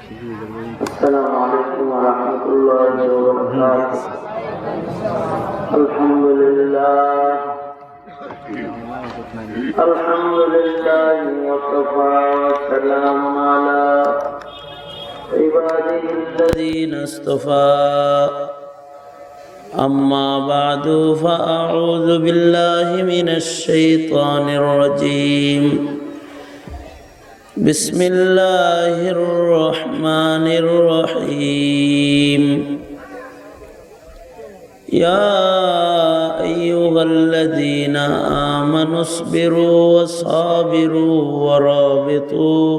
السلام عليكم ورحمة الله وبركاته. الحمد لله وكفى والسلام على عباده الذين اصطفى. أما بعد فأعوذ بالله من الشيطان الرجيم. بسم الله الرحمن الرحيم. يا أيها الذين آمنوا اصبروا وصابروا ورابطوا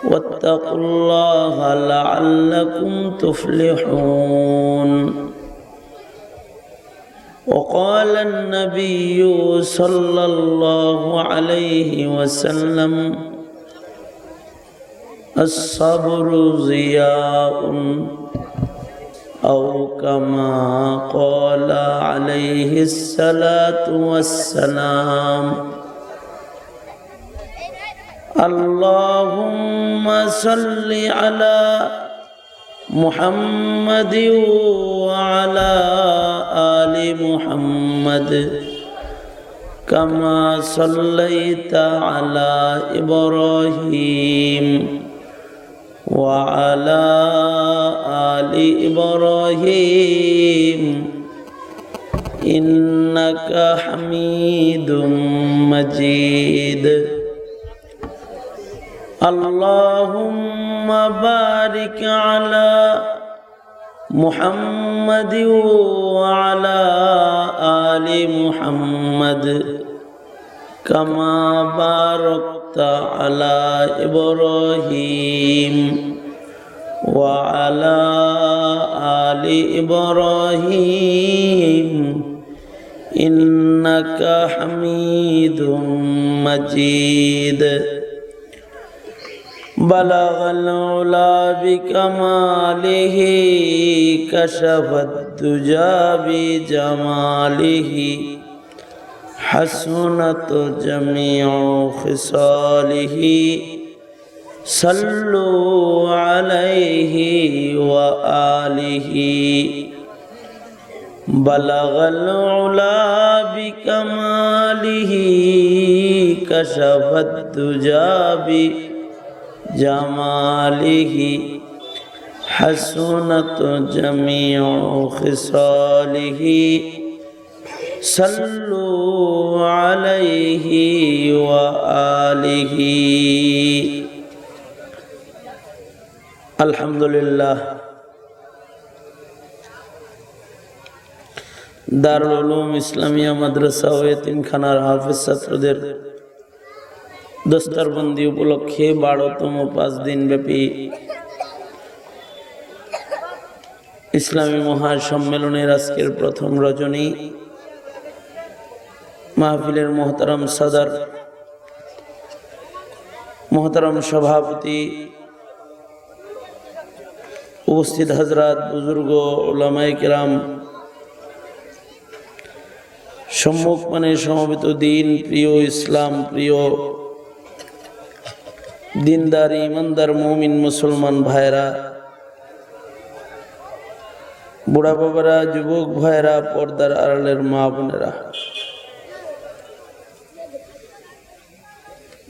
واتقوا الله لعلكم تفلحون. وقال النبي صلى الله عليه وسلم: الصبر ضياء، أو كما قال عليه الصلاة والسلام. اللهم صل على محمد وعلى آل محمد كما صليت على إبراهيم وعلى آل إبراهيم إنك حميد مجيد. اللهم بارك على محمد وعلى آل محمد كما باركت على إبراهيم وعلى آل إبراهيم إنك حميد مجيد. بلغ العلا بكماله كشف الدجى بجماله حسنت جميع خصاله صلوا عليه وآله. بلغ العلا بكماله كشف الدجى جماله حسنت جميع خصاله صلوا عليه وآله. الحمد لله. দারুল উলুম ইসলামিয়া মাদ্রাসা ও এতিমখানার হাফেজ ছাত্রদের দস্তরবন্দি উপলক্ষে 12তম 5 দিন ব্যাপী ইসলামী মহাসম্মেলনের আজকের প্রথম রজনী মাহফিলের মোহতারাম সদর, মোহতারাম সভাপতি, উপস্থিত হযরত, বুজুর্গ, উলামায়ে কেরাম, সম্মুখ মানে সমবেত দিন প্রিয়, ইসলাম প্রিয়, দিনদার ইমানদার মুমিন মুসলমান ভাইরা, বুড়া বাবারা, যুবক ভাইরা, পর্দার আড়ালের মা বোনেরা,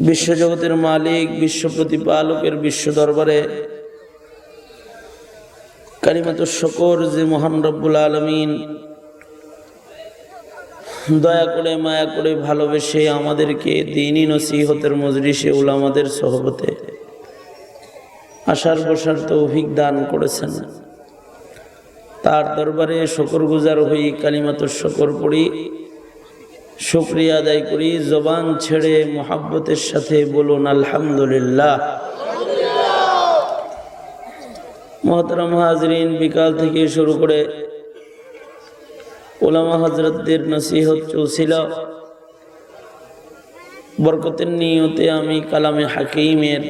বিশ্বজগতের মালিক, বিশ্ব প্রতিপালকের বিশ্ব দরবারে কালিমাতুশ শুকর যে মহান রব্বুল আলামিন দয়া করে, মায়া করে, ভালোবেসে আমাদেরকে দ্বীনি নসিহতের মজলিসে উলামাদের সোহবতে আসার বসার তৌফিক দান করেছেন, তার দরবারে শুকরগুজার হই, কালিমাতুশ শুকর পড়ি, শুকরিয়া আদায় করি। জবান ছেড়ে মুহাব্বতের সাথে বলুন আলহামদুলিল্লাহ। মুহতারাম হাজরিন, বিকাল থেকে শুরু করে উলামা হযরতদের নসিহত চলছিল। বরকতের নিয়তে আমি কালামে হাকিমের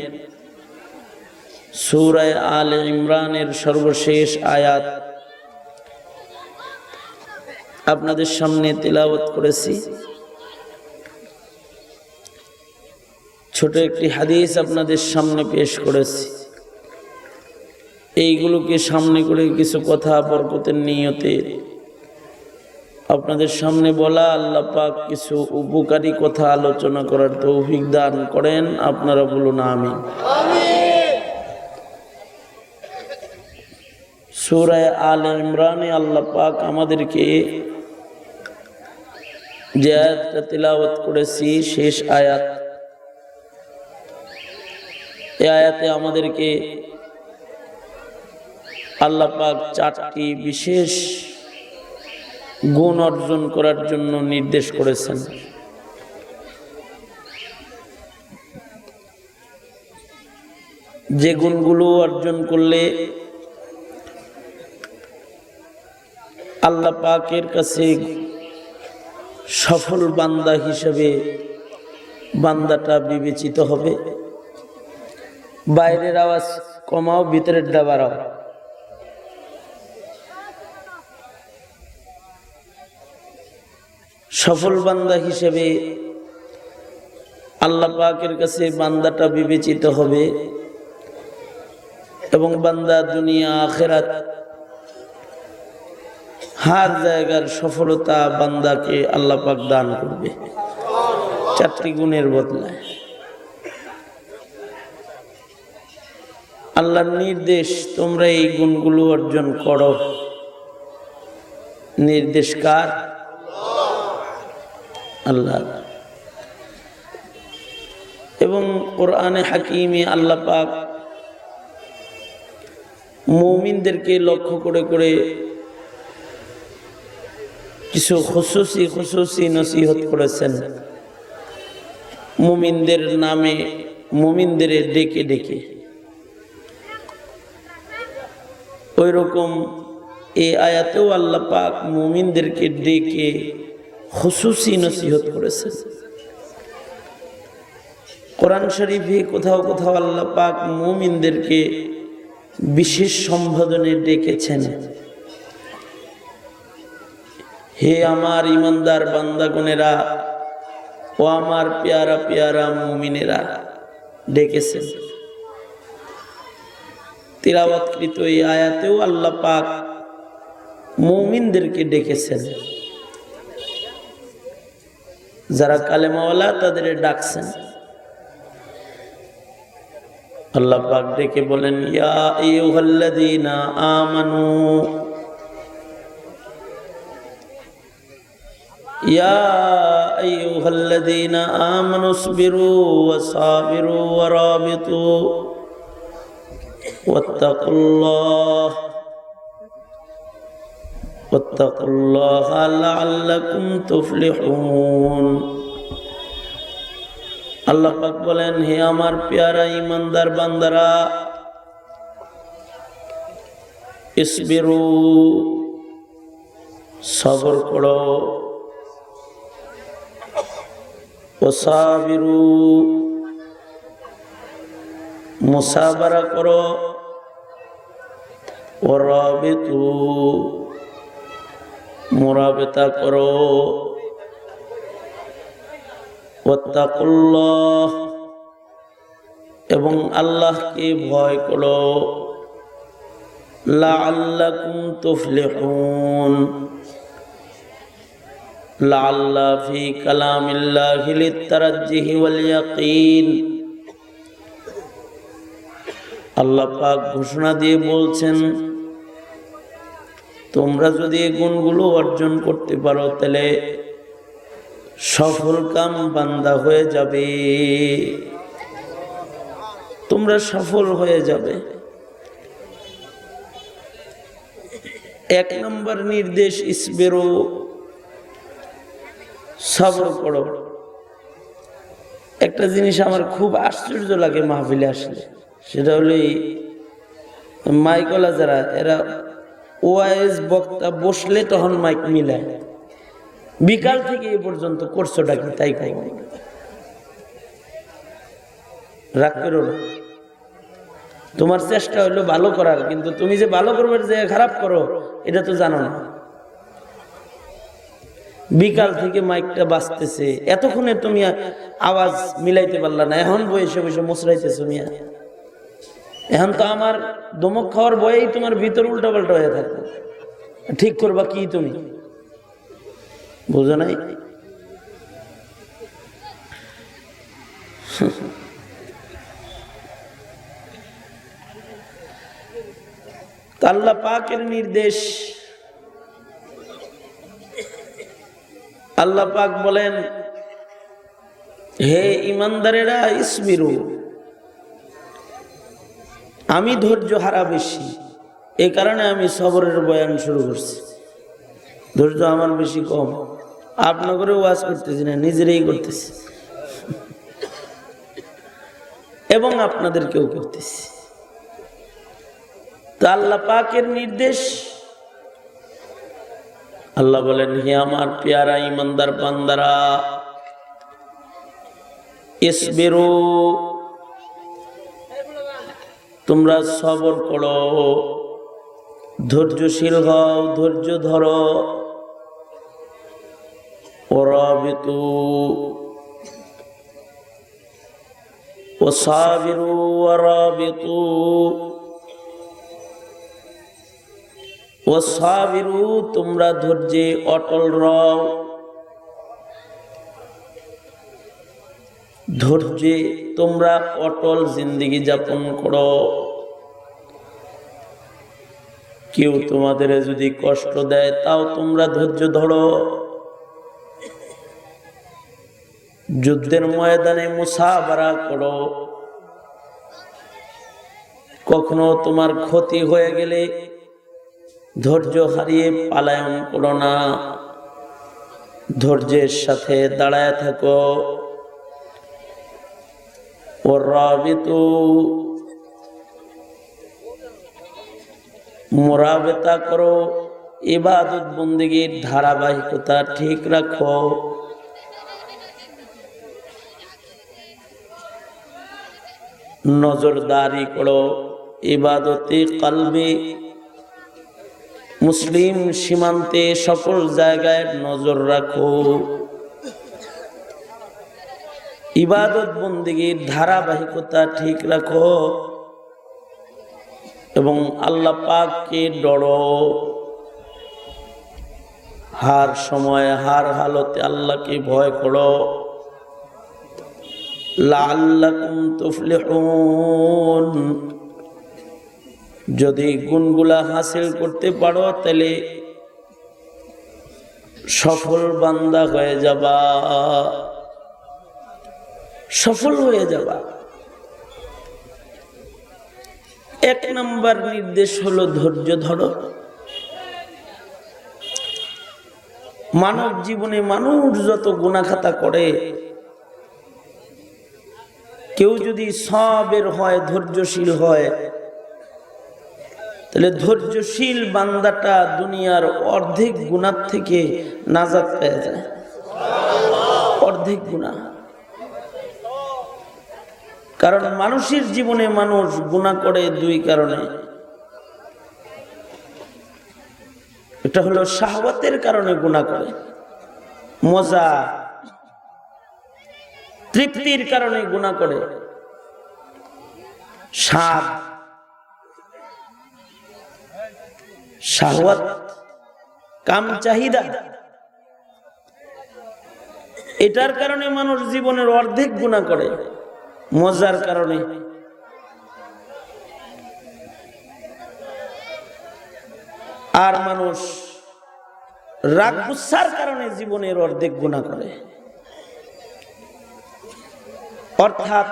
সূরা আলে ইমরানের সর্বশেষ আয়াত আপনাদের সামনে তিলাওয়াত করেছি। ছোট একটি হাদিস আপনাদের সামনে পেশ করেছি। এইগুলোকে সামনে করে কিছু কথা বরকতের নিয়তে আপনাদের সামনে বলা, আল্লাহ পাক কিছু উপকারী কথা আলোচনা করার তৌফিক দান করেন। আপনারা বলুন আমিন। সূরা আলে ইমরানে আল্লাহ পাক আমাদেরকে যে আয়াতটা তিলাওয়াত করেছি, শেষ আয়াত, এই আয়াতে আমাদেরকে আল্লাহ পাক 4টি বিশেষ গুণ অর্জন করার জন্য নির্দেশ করেছেন। যে গুণগুলো অর্জন করলে আল্লাহ পাকের কাছে সফল বান্দা হিসেবে বান্দাটা বিবেচিত হবে। বাইরের আওয়াজ কমাও, ভিতরেরটা বাড়াও। সফল বান্দা হিসেবে আল্লাহ পাকের কাছে বান্দাটা বিবেচিত হবে এবং বান্দা দুনিয়া আখিরাত হার জায়গার সফলতা বান্দাকে আল্লাহ পাক দান করবে 4টি গুণের বদলায়। আল্লাহর নির্দেশ, তোমরা এই গুণগুলো অর্জন করো। নির্দেশ কার? আল্লাহ। এবং কোরআনে হাকিমে আল্লাহ পাক মুমিনদেরকে লক্ষ্য করে করে কিছু খুশুসি নসিহত করেছেন। মুমিনদের নামে, মুমিনদের ডেকে ডেকে। ওই রকম এই আয়াতেও আল্লাহ পাক মুমিনদেরকে ডেকে খুশুসি নসিহত করেছেন। কোরআন শরীফে কোথাও কোথাও আল্লাহ পাক মুমিনদেরকে বিশেষ সম্বোধনে ডেকেছেন। হে আমার ইমানদার বান্দাগণেরা, ও আমার পেয়ারা পেয়ারা মুমিনেরা, ডেকেছেন। তিলাওয়াতকৃত এই আয়াতেও আল্লাহ পাক মুমিনদেরকে ডেকেছেন। যারা কালেমাওয়ালা তাদের ডাকছেন। আল্লাহ পাক ডেকে বলেন, ইয়া আইয়ুহাল্লাযীনা আমানু, ইয়া আইয়ুহাল্লাযীনা আমানু ইসবিরু ওয়া সাবিরু ওয়া রাবিতু ওয়াত্তাকুল্লাহা লাআল্লাকুম তুফলিহুন। আল্লাহ পাক বলেন, হে আমার পেয়ারা ইমানদার বান্দারা, ইসবিরু, সবর করো, ওয়াসাবিরু, মুসাবারা করো, ওয়ারাবিতু, মুরাবিতা করো, ওয়াত্তাকুল্লাহ, এবং আল্লাহকে ভয় করো, লাআল্লাকুম তুফলিহুন। লাআল্লা ফি কালামিল্লাহি লিত-তারাজ্জুহি ওয়াল ইয়াকিন। আল্লাহ পাক ঘোষণা দিয়ে বলছেন, তোমরা যদি এই গুণগুলো অর্জন করতে পারো তাহলে সফল কাম বান্দা হয়ে যাবে, তোমরা সফল হয়ে যাবে। 1 নম্বর নির্দেশ, ইসবিরু, সবর করো। একটা জিনিস আমার খুব আশ্চর্য লাগে মাহফিলে আসলে, সেটা হলো মাইকলা যারা, এরা ওয়াইজ বক্তা বসলে তখন মাইক মিলায়। বিকাল থেকে এ পর্যন্ত করছোটা কি? তাই খাই, রাগ করো না। তোমার চেষ্টা হইলো ভালো করার, কিন্তু তুমি যে ভালো করবে যে খারাপ করো এটা তো জানো না। বিকাল থেকে মাইকটা বাজতেছে, এতক্ষণে তুমি আওয়াজ মিলাইতে পারলা না, এখন বসে বসে মুসরাইতেছো মিয়া। এখন তো আমার দমক খাওয়ার বয়েই তোমার ভিতর উল্টা পাল্টা হয়ে থাকবে, ঠিক করবা কি তুমি? বুঝো নাই? আল্লাহ পাকের নির্দেশ, আল্লাহ পাক বলেন, হে ইমানদারেরা ইসবিরু, আমি ধৈর্য হারা বেশি, এই কারণে আমি সবরের বয়ান শুরু করছি। ধৈর্য আমার বেশি কম, আপনাকে ওয়াজ করতেছি না, নিজেরাই করতেছি এবং আপনাদেরকেও করতেছি। তা আল্লাহ পাকের নির্দেশ, আল্লাহ বলেন, হে আমার পেয়ারা ইমানদার বান্দারা, ইসবিরু, তোমরা সবর করো, ধৈর্যশীল হও, ধৈর্য ধরো। ওয়ারাবিতু ওয়াসাবিরু ওয়ারাবিতু ওয়াসাবিরু, তোমরা ধৈর্যে অটল রও, ধৈর্যে তোমরা অটল জিন্দেগি যাপন করো। কেউ তোমাদের যদি কষ্ট দেয় তাও তোমরা ধৈর্য ধরো। যুদ্ধের ময়দানে মুসাবারা করো, কখনো তোমার ক্ষতি হয়ে গেলে ধৈর্য হারিয়ে পালায়ন করো না, ধৈর্যের সাথে দাঁড়ায় থাকো। ওয়ারাবিতু, মুরাবেতা করো, ইবাদত বন্দেগীর ধারাবাহিকতা ঠিক রাখো। নজরদারি করো, ইবাদতে কলবে, মুসলিম সীমান্তে সকল জায়গায় নজর রাখো। ইবাদত বন্দেগীর ধারাবাহিকতা ঠিক রাখো এবং আল্লাহ পাককে ডরো। হার সময় হার হালতে আল্লাহকে ভয় করো। লাআল্লাকুম তুফলিহুন, যদি গুণগুলা হাসিল করতে পারো তাহলে সফল বান্দা হয়ে যাবা, সফল হয়ে যাবা। এক নম্বর নির্দেশ হলো ধৈর্য ধরো। মানব জীবনে মানুষ যত গুনাহখাতা করে, কেউ যদি সাবের হয়, ধৈর্যশীল হয়, তাহলে ধৈর্যশীল বান্দাটা দুনিয়ার অর্ধেক গুনাহ থেকে নাজাত পেয়ে যায়। অর্ধেক গুনাহ। কারণ মানুষের জীবনে মানুষ গুনাহ করে দুই কারণে। এটা হলো শাহওয়াতের কারণে গুনাহ করে, মজা তৃপ্তির কারণে গুনাহ করে, স্বাদ শাহওয়াত কাম চাহিদা, এটার কারণে মানুষ জীবনের অর্ধেক গুনাহ করে, মজার কারণে। আর মানুষ রাগ গুসার কারণে জীবনের অর্ধেক গুনাহ করে। অর্থাৎ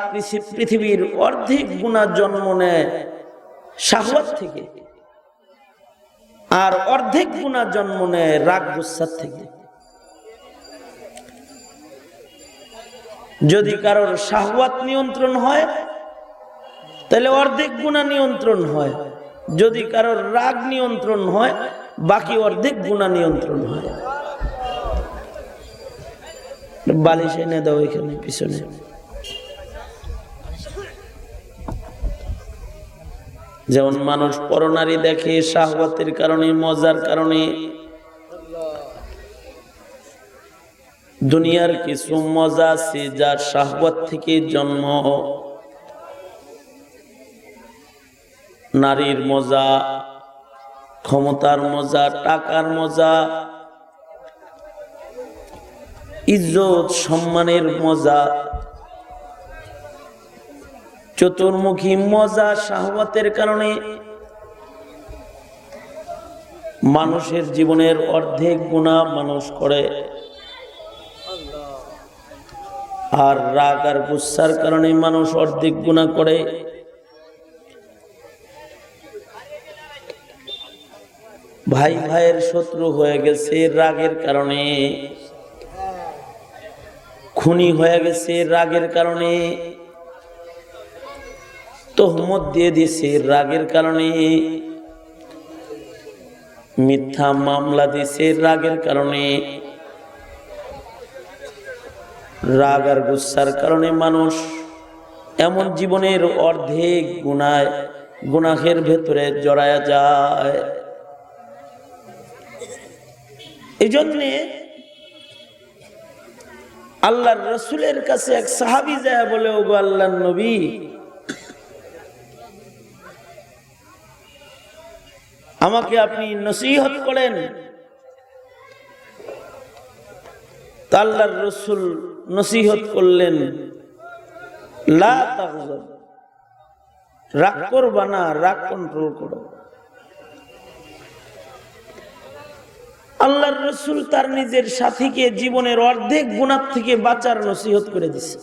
পৃথিবীর অর্ধেক গুনাহ জন্ম নেয় শাহওয়াত থেকে, আর অর্ধেক গুনাহ জন্ম নেয় রাগ গুসার থেকে। যদি কারোর শাহওয়াত নিয়ন্ত্রণ হয় তাহলে অর্ধেক গুনাহ নিয়ন্ত্রণ হয়, যদি কারোর রাগ নিয়ন্ত্রণ হয় বাকি অর্ধেক গুনাহ নিয়ন্ত্রণ হয়। বালিশ এনে দাও এখানে পিছনে। যেমন মানুষ পরনারী দেখে শাহওয়াতের কারণে, মজার কারণে, দুনিয়ার কিছু মজা আছে যা শাহওয়াত থেকে জন্ম। নারীর মজা, ক্ষমতার মজা, টাকার মজা, ইজ্জত সম্মানের মজা, চতুর্মুখী মজা শাহওয়াতের কারণে মানুষের জীবনের অর্ধেক গুনাহ মানুষ করে। আর রাগ আর গুসার কারণে মানুষ অর্ধেক গুনাহ করে। ভাই ভাইয়ের শত্রু হয়ে গেছে রাগের কারণে, খুনি হয়ে গেছে রাগের কারণে, তোহমত দিয়ে দিয়েছে রাগের কারণে, মিথ্যা মামলা দিয়েছে রাগের কারণে। রাগ আর গুসার কারণে মানুষ এমন জীবনের অর্ধেক গুনাহের ভেতরে জড়ায়া যায়। এই জন্যে আল্লাহর রসুলের কাছে এক সাহাবী যায় বলে, ওগো আল্লাহর নবী, আমাকে আপনি নসিহত করেন। আল্লাহর রসুল নসিহত করলেন, লা তাগজাব, রাগ করবা না, রাগ কন্ট্রোল করো। আল্লাহর রসুল তার নিজের সাথীকে জীবনের অর্ধেক গুনাহ থেকে বাঁচার নসিহত করে দিচ্ছে।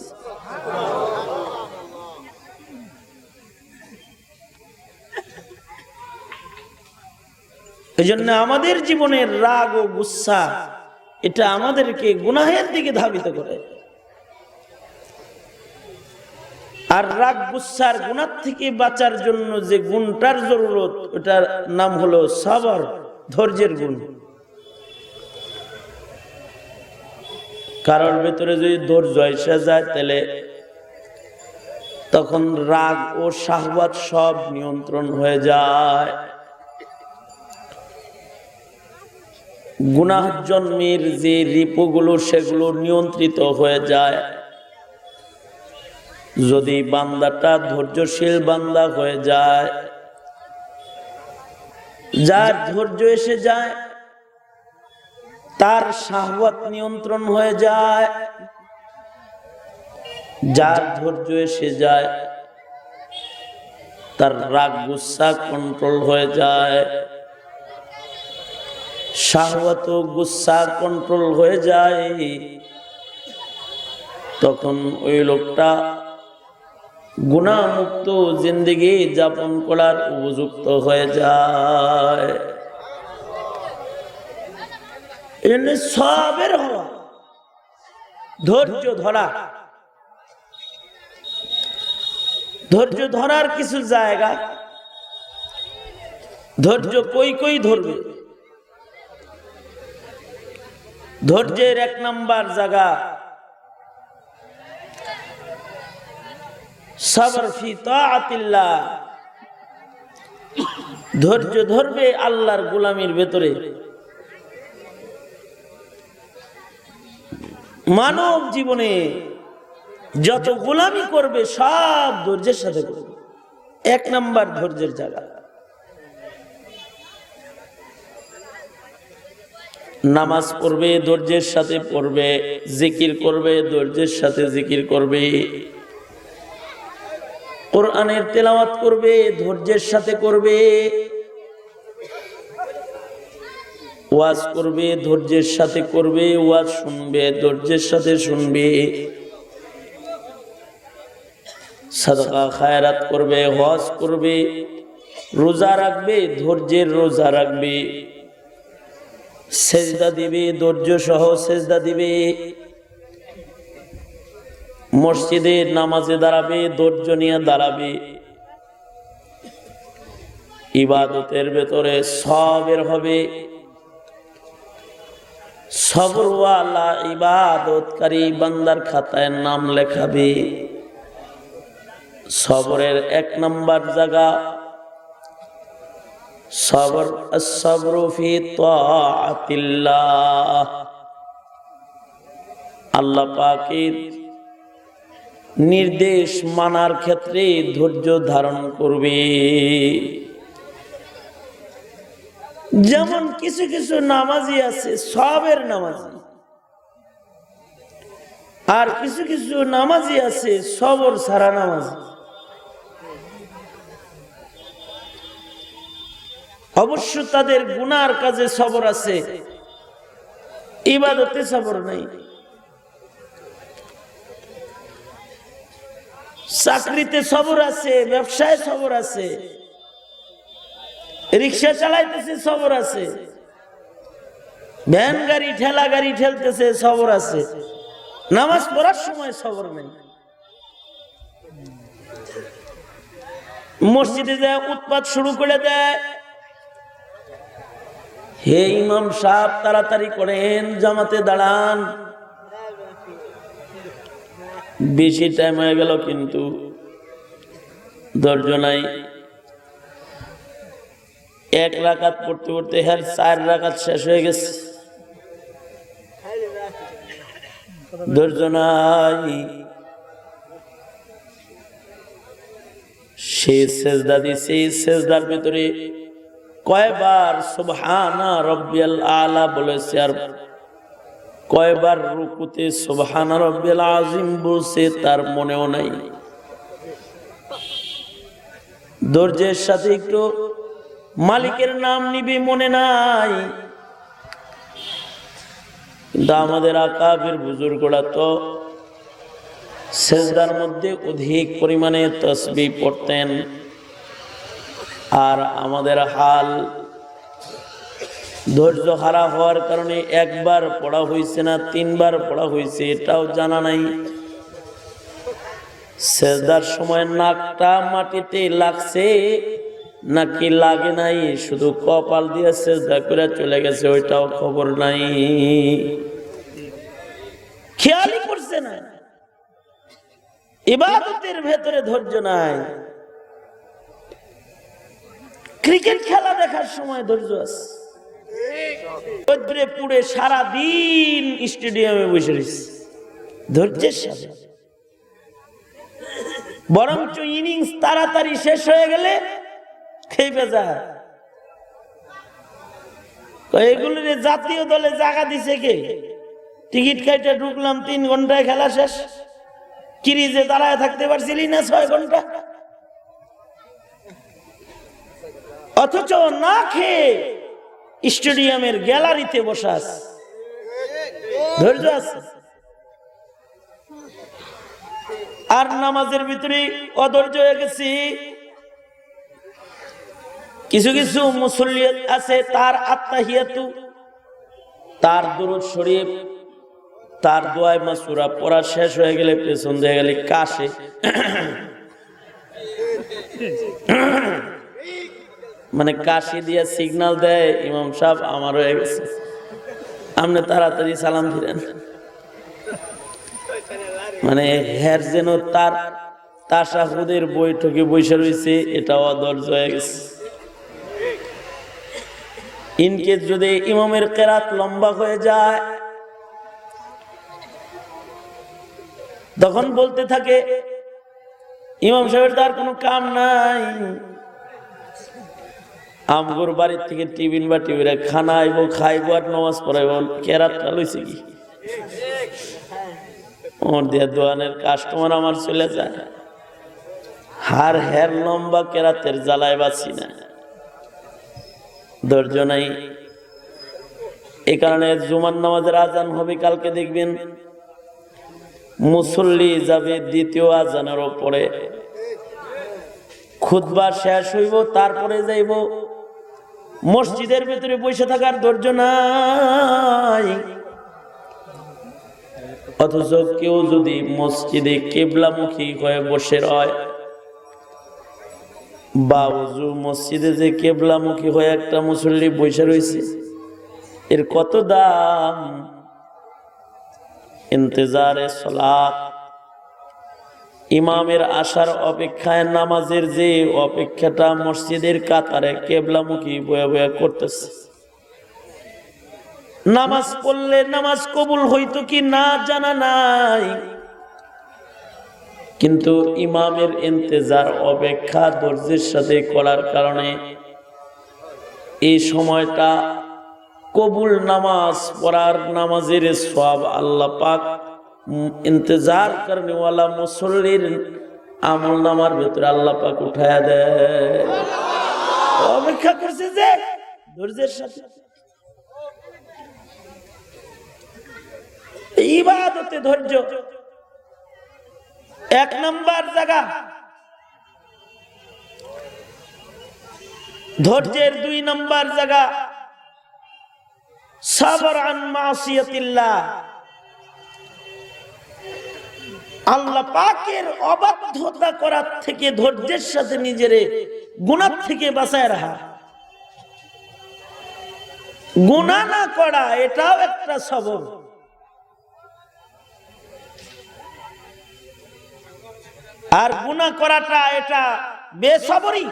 এই জন্য আমাদের জীবনের রাগ ও গুসা এটা আমাদেরকে গুনাহের দিকে ধাবিত করে। আর রাগ গুসার গুনাহ থেকে বাঁচার জন্য যে গুণটার জরুরত, ওটার নাম হলো সবর, ধৈর্যের গুণ। কারোর ভেতরে যদি ধৈর্য এসে যায়, তাহলে তখন রাগ ও শাহওয়াত সব নিয়ন্ত্রণ হয়ে যায়। গুনাহ জন্মের যে রিপুগুলো, সেগুলো নিয়ন্ত্রিত হয়ে যায় যদি বান্দাটা ধৈর্যশীল বান্দা হয়ে যায়। যার ধৈর্য এসে যায় তার শাহওয়াত নিয়ন্ত্রণ হয়ে যায়। যার ধৈর্য এসে যায় তার রাগ গুসা কন্ট্রোল হয়ে যায়। শাহওয়াত ও গুসা কন্ট্রোল হয়ে যায়, তখন ওই লোকটা গুনাহমুক্ত জিন্দেগি যাপন করার উপযুক্ত হয়ে যায়। এজন্য সবের হওয়া, ধৈর্য ধরা, ধৈর্য ধরার কিছু জায়গা। ধৈর্য কই কই ধরবে? ধৈর্যের এক নাম্বার জায়গা সবর ফি তাআতিল্লাহ। ধৈর্য ধরবে আল্লাহর গোলামির ভেতরে। মানব জীবনে যত গোলামি করবে সব ধৈর্যের সাথে করবে। এক নাম্বার ধৈর্যের জায়গা। নামাজ পড়বে ধৈর্যের সাথে পড়বে, জিকির করবে ধৈর্যের সাথে জিকির করবে, কোরআনের তেলাওয়াত করবে ধৈর্যের সাথে করবে, ওয়াজ করবে ধৈর্যের সাথে করবে, ওয়াজ শুনবে ধৈর্যের সাথে শুনবে, সাদকা খায়রাত করবে, হজ করবে, রোজা রাখবে ধৈর্যের রোজা রাখবে, সেজদা দিবে ধৈর্য সহ সেজদা দিবে, মসজিদে নামাজে দাঁড়াবে ধৈর্য নিয়ে দাঁড়াবে। ইবাদতের ভেতরে সবের হবে। সবরওয়ালা ইবাদতকারী বান্দার খাতায় নাম লেখাবে। সবরের এক নাম্বার জায়গা সবর, আস-সাবরু ফি তাআতিল্লাহ। আল্লাহ পাকের নির্দেশ মানার ক্ষেত্রে ধৈর্য ধারণ করবে। যেমন কিছু কিছু নামাজি আছে সবের নামাজি, আর কিছু কিছু নামাজি আছে সবর ছাড়া নামাজি। অবশ্য তাদের গুনার কাজে সবর আছে, ইবাদতে সবর নাই। চাকরিতে সবর আছে, ব্যবসায় সবর আছে, রিক্সা চালাইতেছে সবর আছে, ভ্যান গাড়ি ঠেলা গাড়ি ঠেলতেছে সবর আছে। নামাজ পড়ার সময় সবর নেই। মসজিদে যায় উৎপাত শুরু করে দেয়, হে ইমাম সাহেব তাড়াতাড়ি করেন, জামাতে দাঁড়ান। বেশি টাইম হয়ে গেল কিন্তু ধৈর্য নাই। এক রাকাত পড়তে পড়তে 4 রাকাত শেষ হয়ে গেছে, ধৈর্য নাই। সে সেজদা দিছে, সেজদার ভিতরে কয়বার সুবহানা রাব্বিয়াল আলা বলেছে, আর কয়বার রুকুতে সুবহানা রাব্বিয়াল আযীম বলছে তার মনেও নাই। ধৈর্যের সাথে একটু মালিকের নাম নিবি, মনে নাই। কিন্তু আমাদের আকাবের বুজুর্গরা তো সেজদার মধ্যে অধিক পরিমাণে তাসবিহ পড়তেন, আর আমাদের হাল ধৈর্য হারা হওয়ার কারণে একবার পড়া হয়েছে না 3 বার পড়া হয়েছে এটাও জানা নাই। সেজদার সময় নাকটা মাটিতে লাগছে নাকি লাগে নাই, শুধু কপাল দিয়ে সেজদা করে চলে গেছে, ওইটাও খবর নাই, খেয়ালই করছে না। ইবাদতের ভেতরে ধৈর্য নাই। ক্রিকেট খেলা দেখার সময় ধৈর্য আছে, রৌদ্রে পুড়ে সারা দিন স্টেডিয়ামে বসে রয়েছে ধৈর্যের সাথে। বরঞ্চ ইনিংস তাড়াতাড়ি শেষ হয়ে গেলে খেপে যায়। এগুলোর জাতীয় দলে জায়গা দিছে কে? টিকিট কাইটে ঢুকলাম, 3 ঘন্টায় খেলা শেষ। ক্রিজে দাঁড়ায় থাকতে পারছিলি না 6 ঘন্টা, অথচ না খেয়ে স্টেডিয়ামের গ্যালারিতে বসাস, ধৈর্য আছে। আর নামাজের ভিতরে অধৈর্য হয়ে গেছি। কিছু কিছু মুসল্লি আছে তার আত্তাহিয়াতু, তার দুরূদ শরীফ, তার দোয়া মাসুরা পড়া শেষ হয়ে গেলে পেছন দিয়ে গেলে কাশে, মানে কাশি দিয়ে সিগন্যাল দেয়, ইমাম সাহেব আমার হয়ে গেছে, আপনি তাড়াতাড়ি সালাম ফিরেন। মানে হের যেন তার তাশাহুদের বৈঠকে বসে রয়েছে, এটা অধৈর্য হয়ে গেছে। ইনকেস যদি ইমামের কেরাত লম্বা হয়ে যায়, তখন বলতে থাকে ইমাম সাহেবের তার কোনো কাম নাই, আমগোর বাড়ির থেকে টিফিন বা টিভিরা খানা আইব, খাইব আর নামাজ পড়াইব, কেরাতটা লইছে কি? ওর দিয়ে দোয়ানের কাস্টমার আমার চলে যায়, হার হের লম্বা কেরাতের জ্বালায় বাঁচি না, ধৈর্য নাই। এই কারণে জুমার নামাজের আজান হবে কালকে, দেখবেন মুসল্লি যাবে দ্বিতীয় আজানের পরে, খুতবা শেষ হইব, তারপরে যাইব। মসজিদের ভিতরে বসে থাকার ধৈর্য নাই। অথচ কেউ যদি মসজিদে কিবলামুখী হয়ে বসে রয়, বা ওযু মসজিদে যে কিবলামুখী হয়ে একটা মুসল্লি বসে রয়েছে, এর কত দাম। ইন্তজারে সালাত, ইমামের আসার অপেক্ষায় নামাজের যে অপেক্ষাটা মসজিদের কাতারে কিবলামুখী বয়ে বয়ে করতেছে, নামাজ পড়লে নামাজ কবুল হইতো কি না জানা নাই, কিন্তু ইমামের ইন্তজার অপেক্ষা ধৈর্যের সাথে করার কারণে এই সময়টা কবুল নামাজ পড়ার নামাজের সওয়াব আল্লাহ পাক ইন্তজার করনে ওয়ালা মুসল্লির আমল নামার ভিতরে আল্লাহ পাক উঠায়া দেয়। অপেক্ষা করছে যে ধৈর্যের সাথে। ইবাদতে ধৈর্য এক নাম্বার জায়গা, ধৈর্যের দুই নাম্বার জায়গা সাবর আন মাসিয়াতিল্লাহ, আল্লাহ পাকের অবাধ্যতা করার থেকে ধৈর্যের সাথে নিজের গুনাহ থেকে বাঁচায় রাখা। গুনাহ না করা এটাও একটা সবর। আর গুনাহ করাটা এটা বেসবরি।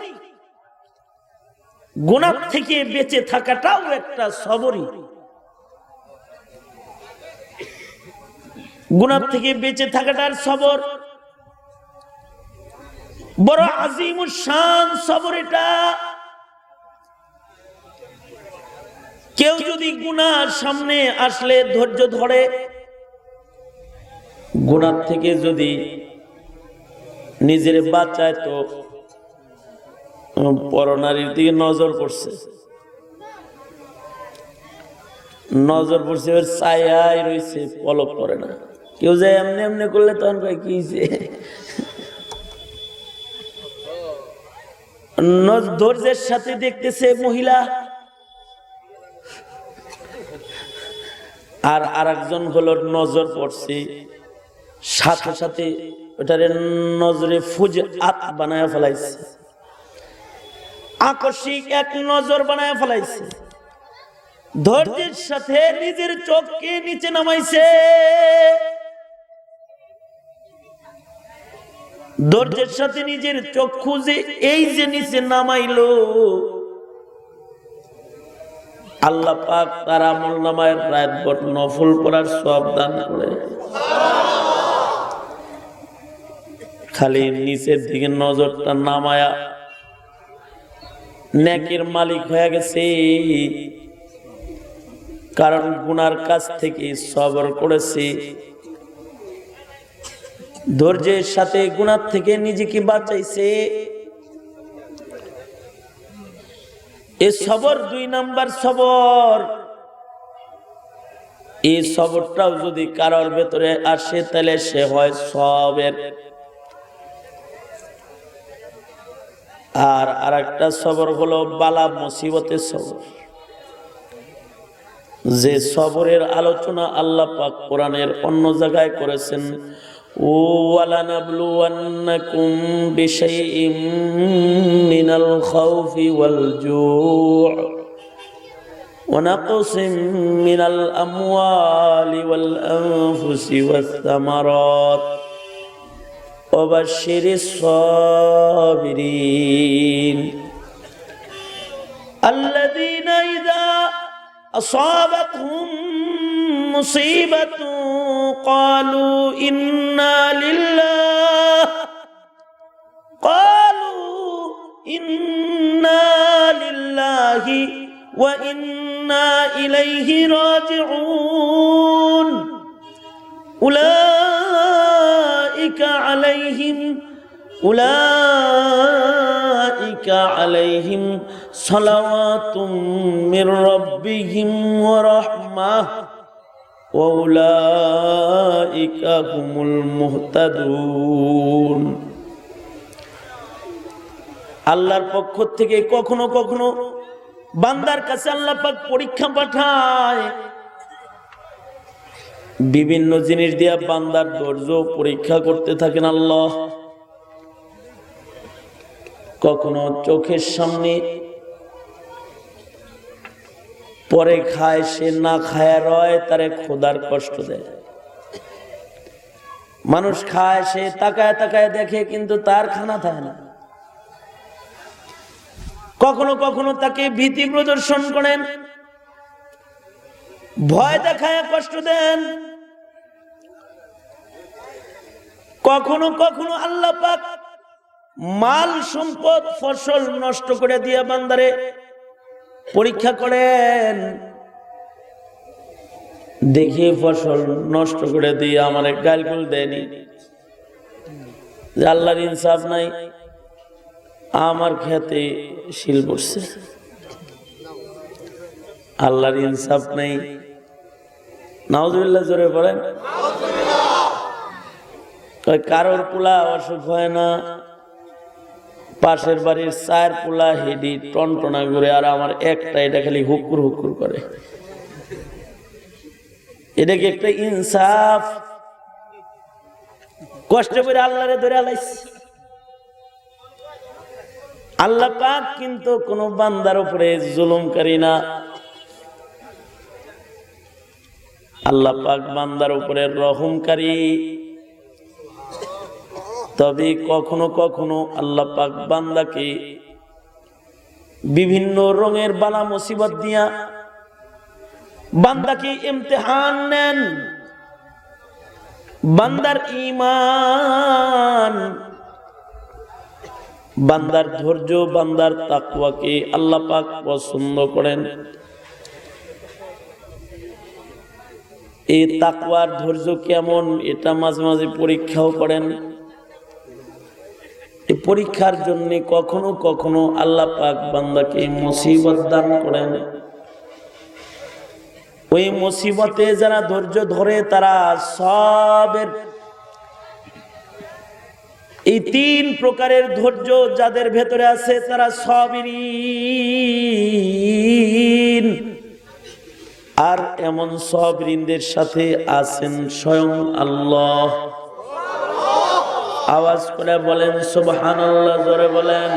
গুনাহ থেকে বেঁচে থাকাটাও একটা সবরি। গুনাহ থেকে বেঁচে থাকাটার সবর বড় আজিমুস শান সবর। এটা কেউ যদি গুনাহ সামনে আসলে ধৈর্য ধরে, গুনাহ থেকে যদি নিজের বাঁচায়, তো পরনারীর দিকে নজর পড়ছে, নজর পড়ছে, এবার ছায়ায় রয়েছে, পলক পড়ে না। কেউ যায় এমনি এমনি করলে তখন কয় কি ধৈর্যের সাথে দেখতেছে মহিলা, আর আরেকজন হলো নজর পড়ছে, সাথে সাথে ওটারে নজরে ফুজআত বানায় ফেলাইছে, আকস্মিক এক নজর বানায় ফেলাইছে। ধৈর্যের সাথে নিজের চোখকে নিচে নামাইছে, ধৈর্যের সাথে নিজের চক্ষু যে এই যে নিচে নামাইলো, আল্লাহ পাক তার আমল নামায় রাতভর নফল পড়ার সওয়াব দান করে। খালি নিচের দিকে নজরটা নামায়া নেকির মালিক হয়ে গেছে, কারণ গুনার কাছ থেকে সবর করেছে, ধৈর্যের সাথে গুনাহ থেকে নিজেকে বাঁচাইছে। এই সবর দুই নাম্বার সবর। এই সবরটাও যদি কারোর ভেতরে আসে তাহলে সে হয় সবের। আর আরেকটা সবর হলো বালা মুসিবতের সবর, যে সবরের আলোচনা আল্লাহ পাক কোরআনের অন্য জায়গায় করেছেন। ওয়ালানাবলুওয়ান্নাকুম বিশাইইম মিনাল খাউফি ওয়াল জুউ ওয়া নাকসিম মিনাল আমওয়ালি ওয়াল আনফুসি ওয়াস সামারাত ওয়া বাশশিরিস সাবিরিন আল্লাযীনা ইযা أصابتهم مصيبة قالوا إنا لله وإنا إليه راجعون أولئك عليهم صلوات من ربهم ورحمة وأولئك هم المهتدون। আল্লাহর পক্ষ থেকে কখনো কখনো বান্দার কাছে আল্লাহ পাক পরীক্ষা পাঠায়, বিভিন্ন জিনিস দিয়া বান্দার ধৈর্য পরীক্ষা করতে থাকেন আল্লাহ। কখনো চোখের সামনে পরে খায়, সে না খায় রয়, তারে খোদার কষ্ট দেয়। মানুষ খায়, সে তাকায় তাকায় দেখে, কিন্তু তার খানা থাকে না। কখনো কখনো তাকে ভীতি প্রদর্শন করেন, ভয় দেখায় কষ্ট দেন। কখনো কখনো আল্লাহ পাক মাল সম্পদ ফসল নষ্ট করে দিয়ে বান্দারে পরীক্ষা করেন। দেখি ফসল নষ্ট করে দিয়ে আমার গালগুল দেয়নি, যে আল্লাহর ইনসাফ নাই, আমার খেতে শিল পড়ছে, আল্লাহর ইনসাফ নাই। নাউজুবিল্লাহ জোরে বলেন। কারোর পোলা অসুখ হয় না, পাশের বাড়ির চার পোলা হেডি টনটনা ঘুরে, আর আমার একটা, এটা খালি হুকুর হুকুর করে। এটা কি একটা ইনসাফ? কষ্ট করে আল্লাহরে ধরে আলাইছে। আল্লাহ পাক কিন্তু কোন বান্দার উপরে জুলুমকারী না। আল্লাহ পাক বান্দার উপরে রহমকারী। তবে কখনো কখনো আল্লাহ পাক বান্দাকে বিভিন্ন রঙের বালা মুসিবত দিয়া বান্দাকে ইমতিহান নেন। বান্দার ঈমান, বান্দার ধৈর্য, বান্দার তাকওয়াকে আল্লাহ পাক পছন্দ করেন। এই তাকওয়ার ধৈর্য কেমন, এটা মাঝে মাঝে পরীক্ষাও করেন। এই পরীক্ষার জন্য কখনো কখনো আল্লাহ পাক বান্দাকে মুসিবত দান করেন। ওই মুসিবতে যারা ধৈর্য ধরে, তারা সবের এই তিন প্রকারের ধৈর্য যাদের ভেতরে আছে, তারা সাবিরিন। আর এমন সাবিরিনদের সাথে আছেন স্বয়ং আল্লাহ। আওয়াজ করে বলেন সুবহানাল্লাহ, জোরে বলেন।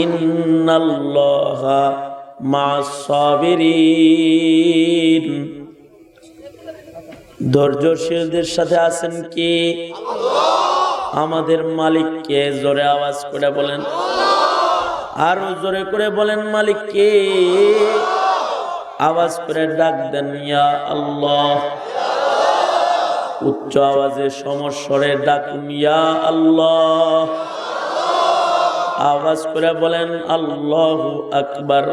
ইন্নাল্লাহা মা'আস সাবিরিন। ধৈর্যশীলদের সাথে আছেন কি? আমাদের মালিক কে? জোরে আওয়াজ করে বলেন, আরো জোরে করে বলেন, মালিক কে? আওয়াজ করে ডাক দেন, ইয়া আল্লাহ। উচ্চ আওয়াজে সমস্বরে ডাকুন, ইয়া আল্লাহ। আওয়াজ করে বলেন, আল্লাহু আকবার।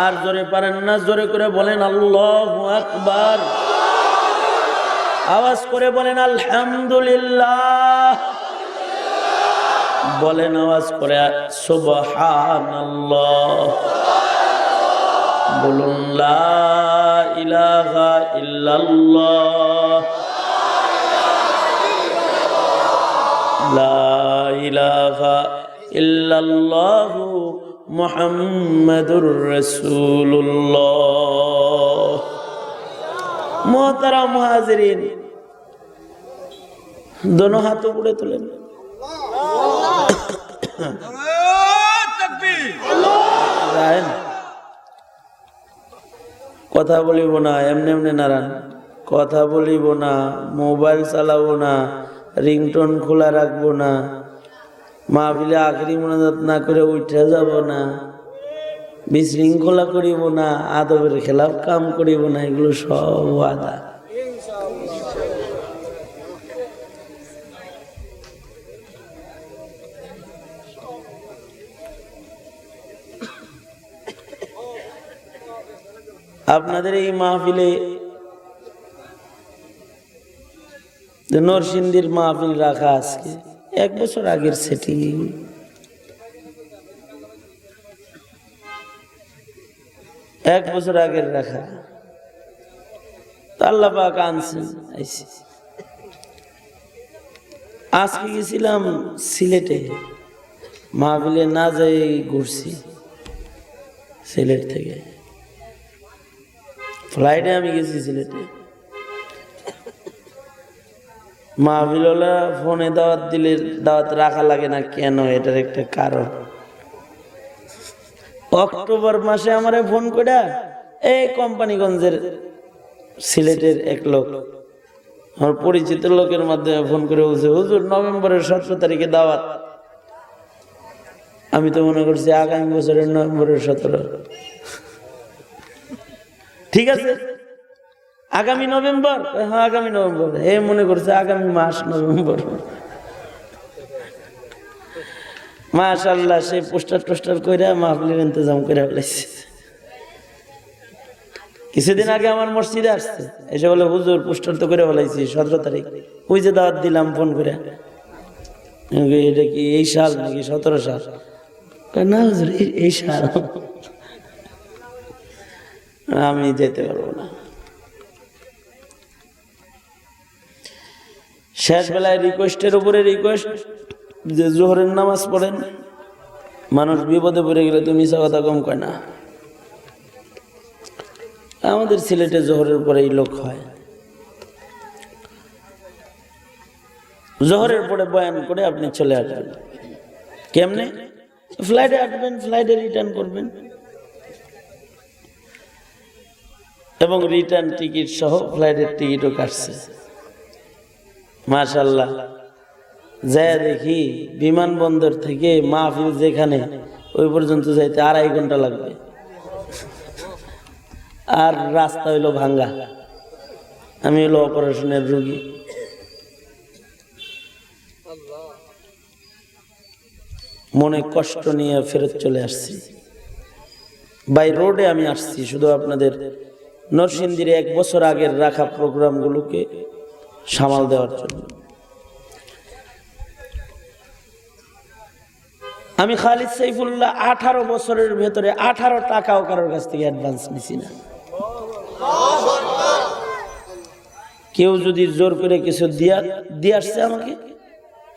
আর জোরে পারেন না, জোরে করে বলেন, আল্লাহু আকবার। আওয়াজ করে বলেন, আলহামদুলিল্লাহ। বলেন আওয়াজ করে, সুবহানাল্লাহ। বলুন, লা ইলাহা ইল্লাল্লাহ, লা ইলাহা ইল্লাল্লাহু মুহাম্মাদুর রাসূলুল্লাহ। মোহতারাম হাজিরিন, दोनों हाथ ऊपर तुलें। কথা বলিব না, এমনি এমনি নারান কথা বলিব না, মোবাইল চালাবো না, রিংটোন খোলা রাখবো না, মাহফিলে আখরি মোনাজাত না করে উঠে যাব না, বিশৃঙ্খলা করিব না, আদবের খেলাফ কাম করিব না। এগুলো সব ওয়াদা। আপনাদের এই মাহফিলে নরসিংদীর মাহফিল রাখা আজকে 1 বছর আগের সেটিং। এক বছর আগের রাখা, আল্লাহ পাক আনছেন। আজকে গেছিলাম সিলেটে, মাহফিলে না যাই ঘুরছি। সিলেট থেকে ফ্লাইটে আমি গেছি সিলেটে। মাহফিলওয়ালা ফোনে দাওয়াত দিলে দাওয়াত রাখা লাগে না কেন? এটার একটা কারণ। অক্টোবর মাসে আমারে ফোন করে এই কোম্পানিগঞ্জের সিলেটের এক লোক, আমার পরিচিত লোকের মাধ্যমে ফোন করে বলছে, হুজুর নভেম্বরের 17 তারিখে দাওয়াত। আমি তো মনে করছি আগামী বছরের নভেম্বরের 17। ঠিক আছে, আগামী নভেম্বর? হ্যাঁ আগামী নভেম্বর। এ মনে করছে আগামী মাস নভেম্বর। মাশাআল্লাহ, সে পোস্টার টোস্টার কইরা মাহফিলের ইন্তজাম করে ফেলেছে। কিছুদিন আগে আমার মসজিদে আসছে, এসে বলে হুজুর পোস্টার তো করে ফেলাইছি 17 তারিখ, ওই যে দাওয়াত দিলাম ফোন করে। এটা কি এই সাল নাকি 17 সাল? না হুজুর এই সাল। আমি যেতে পারবো না। শেষ বেলায় রিকোয়েস্টের উপরে রিকোয়েস্ট যে জোহরের নামাজ পড়েন, মানুষ বিপদে পড়ে গেলে তো মিছা কথা কম কয় না। আমাদের সিলেটে জোহরের পরে এই লোক হয়, জোহরের পরে বয়ান করে আপনি চলে আসবেন। কেমনে? ফ্লাইটে আসবেন, ফ্লাইটে রিটার্ন করবেন এবং রিটার্ন টিকিট সহ ফ্লাইটের টিকিটও কাটছে। মাশাআল্লাহ, যায় দেখি বিমানবন্দর থেকে মাহফিল যেখানে, ওই পর্যন্ত যাইতে 2.5 ঘন্টা লাগবে। আর রাস্তা হইলো ভাঙ্গা, আমি হইলো অপারেশনের রোগী। মনে কষ্ট নিয়ে ফেরত চলে আসছি। বাই রোডে আমি আসছি শুধু আপনাদের নরসিংদীর 1 বছর আগের রাখা প্রোগ্রামগুলোকে সামাল দেওয়ার জন্য। আমি খালিদ সাইফুল্লাহ 18 বছরের ভেতরে 18 টাকাও কারোর কাছ থেকে অ্যাডভান্স নিছি না। কেউ যদি জোর করে কিছু দিয়ে আসছে আমাকে,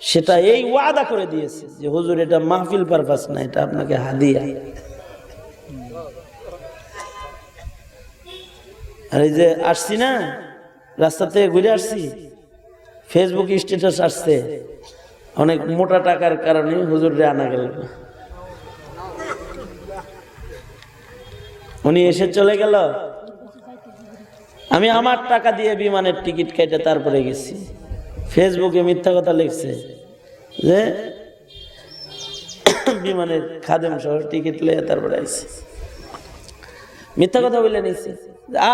সেটা এই ওয়াদা করে দিয়েছে যে হুজুর এটা মাহফিল পারপাস না, এটা আপনাকে হাদিয়া। আর এই যে আসছি না, রাস্তা থেকে ঘুরে আসছি, ফেসবুক স্ট্যাটাস আসছে, অনেক মোটা টাকার কারণে হুজুরে আনা গেল না। উনি এসে চলে গেল, আমি আমার টাকা দিয়ে বিমানের টিকিট কেটে তারপরে গেছি। ফেসবুকে মিথ্যা কথা লিখছে যে বিমানের খাদেম সহ টিকিট লয়ে তারপরে আইছে, মিথ্যা কথা বলে নিছে।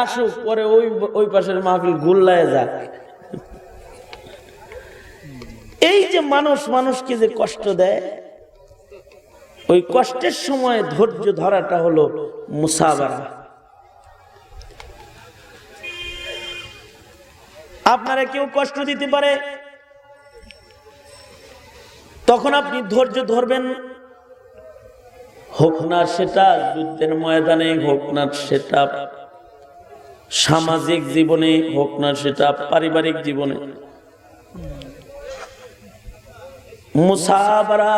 আসুক পরে ওই পাশের মাহফিল গুল্লায় যাক। এই যে মানুষকে যে কষ্ট দেয়, ওই কষ্টের সময় ধৈর্য ধরাটা হলো মুসাবারা। আপনারা কেউ কষ্ট দিতে পারে, তখন আপনি ধৈর্য ধরবেন। হোক না সেটা যুদ্ধের ময়দানে, হোক না সেটা সামাজিক জীবনে, হোক না সেটা পারিবারিক জীবনে। मुसाबरा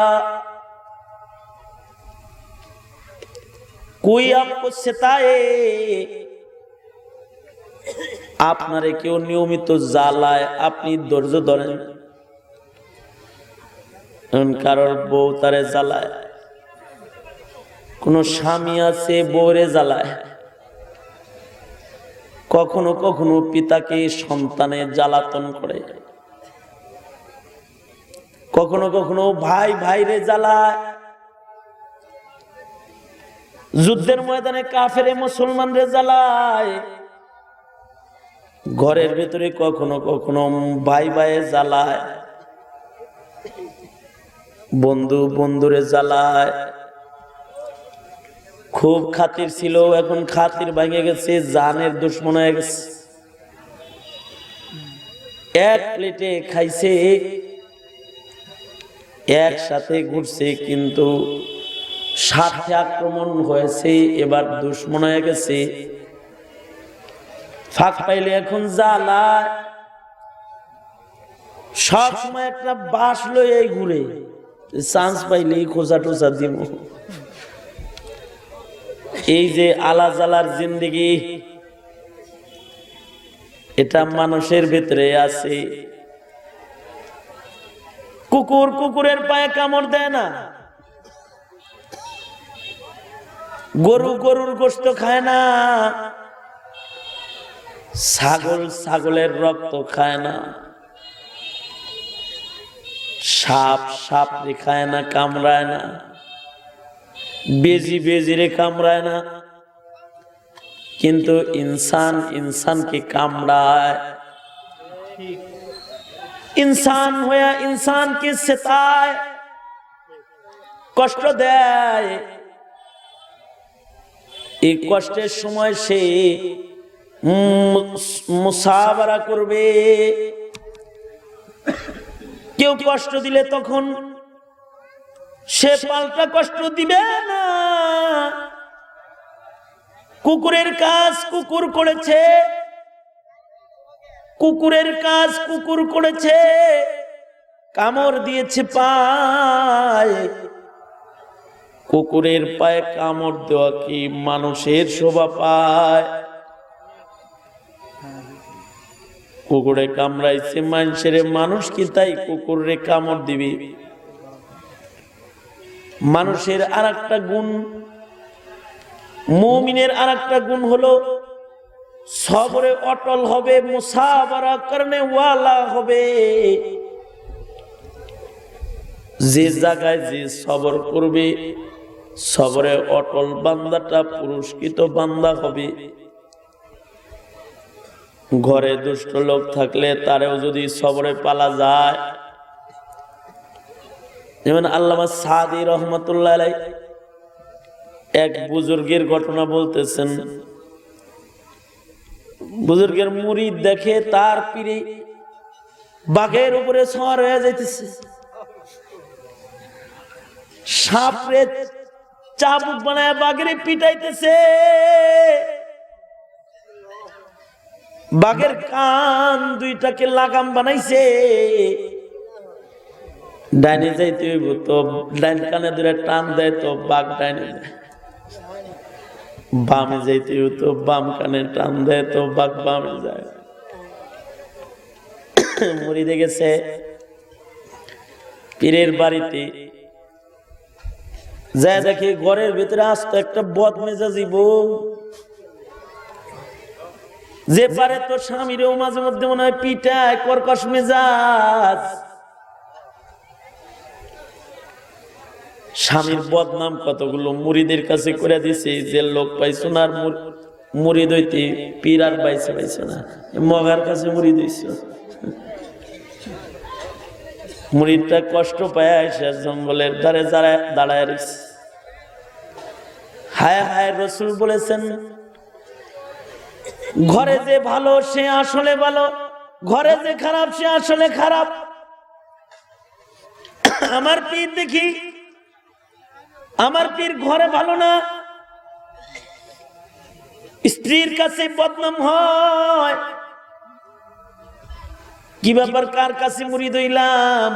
कोई आपको सताए, আপনারে কেউ নিয়মিত জ্বালায়, আপনি ধৈর্য ধরেন। কারোর বউ তারে জ্বালায়, কোন স্বামী আছে বউরে জ্বালায়, কখনো কখনো পিতাকে সন্তানে জ্বালাতন করে, কখনো কখনো ভাই ভাইরে জ্বালায়। যুদ্ধের ময়দানে কাফেরে মুসলমানরে জ্বালায়, ঘরের ভিতরে কখনো কখনো ভাই ভাইয়ে জ্বালায়, বন্ধু বন্ধুরে জ্বালায়। খুব খাতির ছিল, এখন খাতির ভেঙে গেছে, জানের দুশ্মন হয়ে গেছে। এক প্লেটে খাইছে, একসাথে ঘুরছে, কিন্তু সাথে আক্রমণ হয়েছে, এবার দুশ্মন হয়ে গেছে। ফাঁক পাইলে এখন জ্বালায়, সব সময় একটা বাস লয়ে ঘুরে, চান্স পাইলেই খোঁজা টোজা দিব। এই যে আলা জ্বালার জিন্দেগি, এটা মানুষের ভিতরে আছে। কুকুর কুকুরের পায়ে কামড় দেয় না, গরু গরুর গোশত খায় না, ছাগল ছাগলের রক্ত খায় না, সাপ সাপরে খায় না, কামড়ায় না, বেজি বেজিরে কামড়ায় না। কিন্তু ইনসান ইনসানকে কামড়ায়, ইনসান হয়ে ইনসানকে সেতায়, কষ্ট দেয়। এই কষ্টের সময় সে মুসাবারা করবে। কেউ কষ্ট দিলে তখন সে পাল্টা কষ্ট দিবে না। কুকুরের কাজ কুকুর করেছে, কুকুরের কাজ কুকুর করেছে, কামড় দিয়েছে পায়। কুকুরের পায়ে কামড় দেওয়া কি মানুষের শোভা পায়? কুকুরে কামড়াইছে মানুষের, মানুষ কি তাই কুকুরে কামড় দিবি? মানুষের আর একটা গুণ, মুমিনের আর একটা গুণ হলো সবরে অটল হবে, মুসাবারা করনে ওয়ালা হবে। যে জায়গায় যে সবর করবে, সবরে অটল বান্দাটা পুরস্কৃত বান্দা হবে। ঘরে দুষ্ট লোক থাকলে তারেও যদি সবরে পালা যায়, যেমন আল্লামা সাদি রহমতুল্লাহ আলাইহি এক বুজুর্গের ঘটনা বলতেছেন। বুজুর্গের মুরিদ দেখে তার পীরে বাঘের উপরে সওয়ার হয়ে যাইতেছে, সাপরে চাবুক বানায় বাঘের পিটাইতেছে, বাঘের কান দুইটাকে লাগাম বানাইছে। ডাইনে যাইতে হইব তো ডাইন কানে ধরে টান দেয় তো বাঘ ডাইনে যায়, বামে যাইতে হইব তো বাম কানে টান দেয় তো বাঘ বামে যায়। মুরিদে গেছে পীরের বাড়িতে, যায় দেখে ঘরের ভিতরে আসতো একটা বদমেজাজি বউ, যে পারে তো স্বামীরেও মাঝে মধ্যে মনে হয় পিটায়, কর্কশ মেজাজ। স্বামীর বদনাম কতগুলো মুরিদের কাছে করে দিছে, যে লোক পাইছো না মুরিদ হইতে পীর আর পাইছে না, মগার কাছে মুরিদ হইছ। মুরিদটা কষ্ট পায় এসে জঙ্গলের ধারে দাঁড়ায় রয়েছে। হায় হায়, রসুল বলেছেন ঘরে যে ভালো সে আসলে ভালো, ঘরে যে খারাপ সে আসলে খারাপ। আমার পীর দেখি, আমার পীর ঘরে ভালো না, স্ত্রীর কাছে বদনাম হয়। কি ব্যাপার, কার কাছে মুরিদ হইলাম?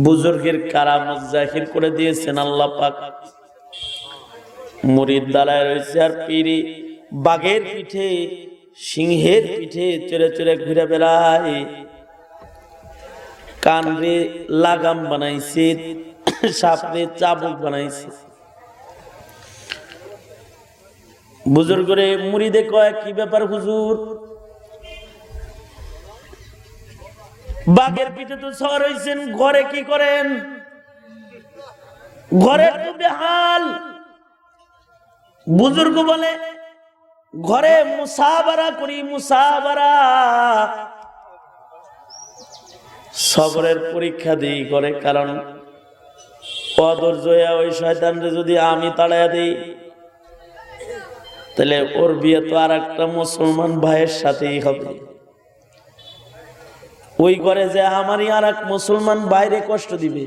বুজুর্গের কারামত জাহির করে দিয়েছেন আল্লাহ পাক। মুরিদ দাঁড়ায় রয়েছে আর পীরি বাঘের পিঠে সিংহের পিঠে চড়ে চড়ে ঘুরে বেড়ায়, কানরে লাগাম বানাইছে, সাপরে চাবুক বানাইছে। বুজুর্গরে মুরিদে কয়, কি ব্যাপার হুজুর? বাঘের পিঠে তো সওয়ার হইছেন, ঘরে কি করেন? ঘরে তো বেহাল। বুজুর্গ বলে, ঘরে মুসাবারা করি, মুসাবারা। সবরের পরীক্ষা দিই করে, কারণ অধৈর্য হয়ে ওই শয়তানরে যদি আমি তাড়াইয়া দিই, তাহলে ওর বিয়ে তো আর একটা মুসলমান ভাইয়ের সাথেই হবে। ওই ঘরে যে আমারই আর এক মুসলমান বাইরে কষ্ট দিবে,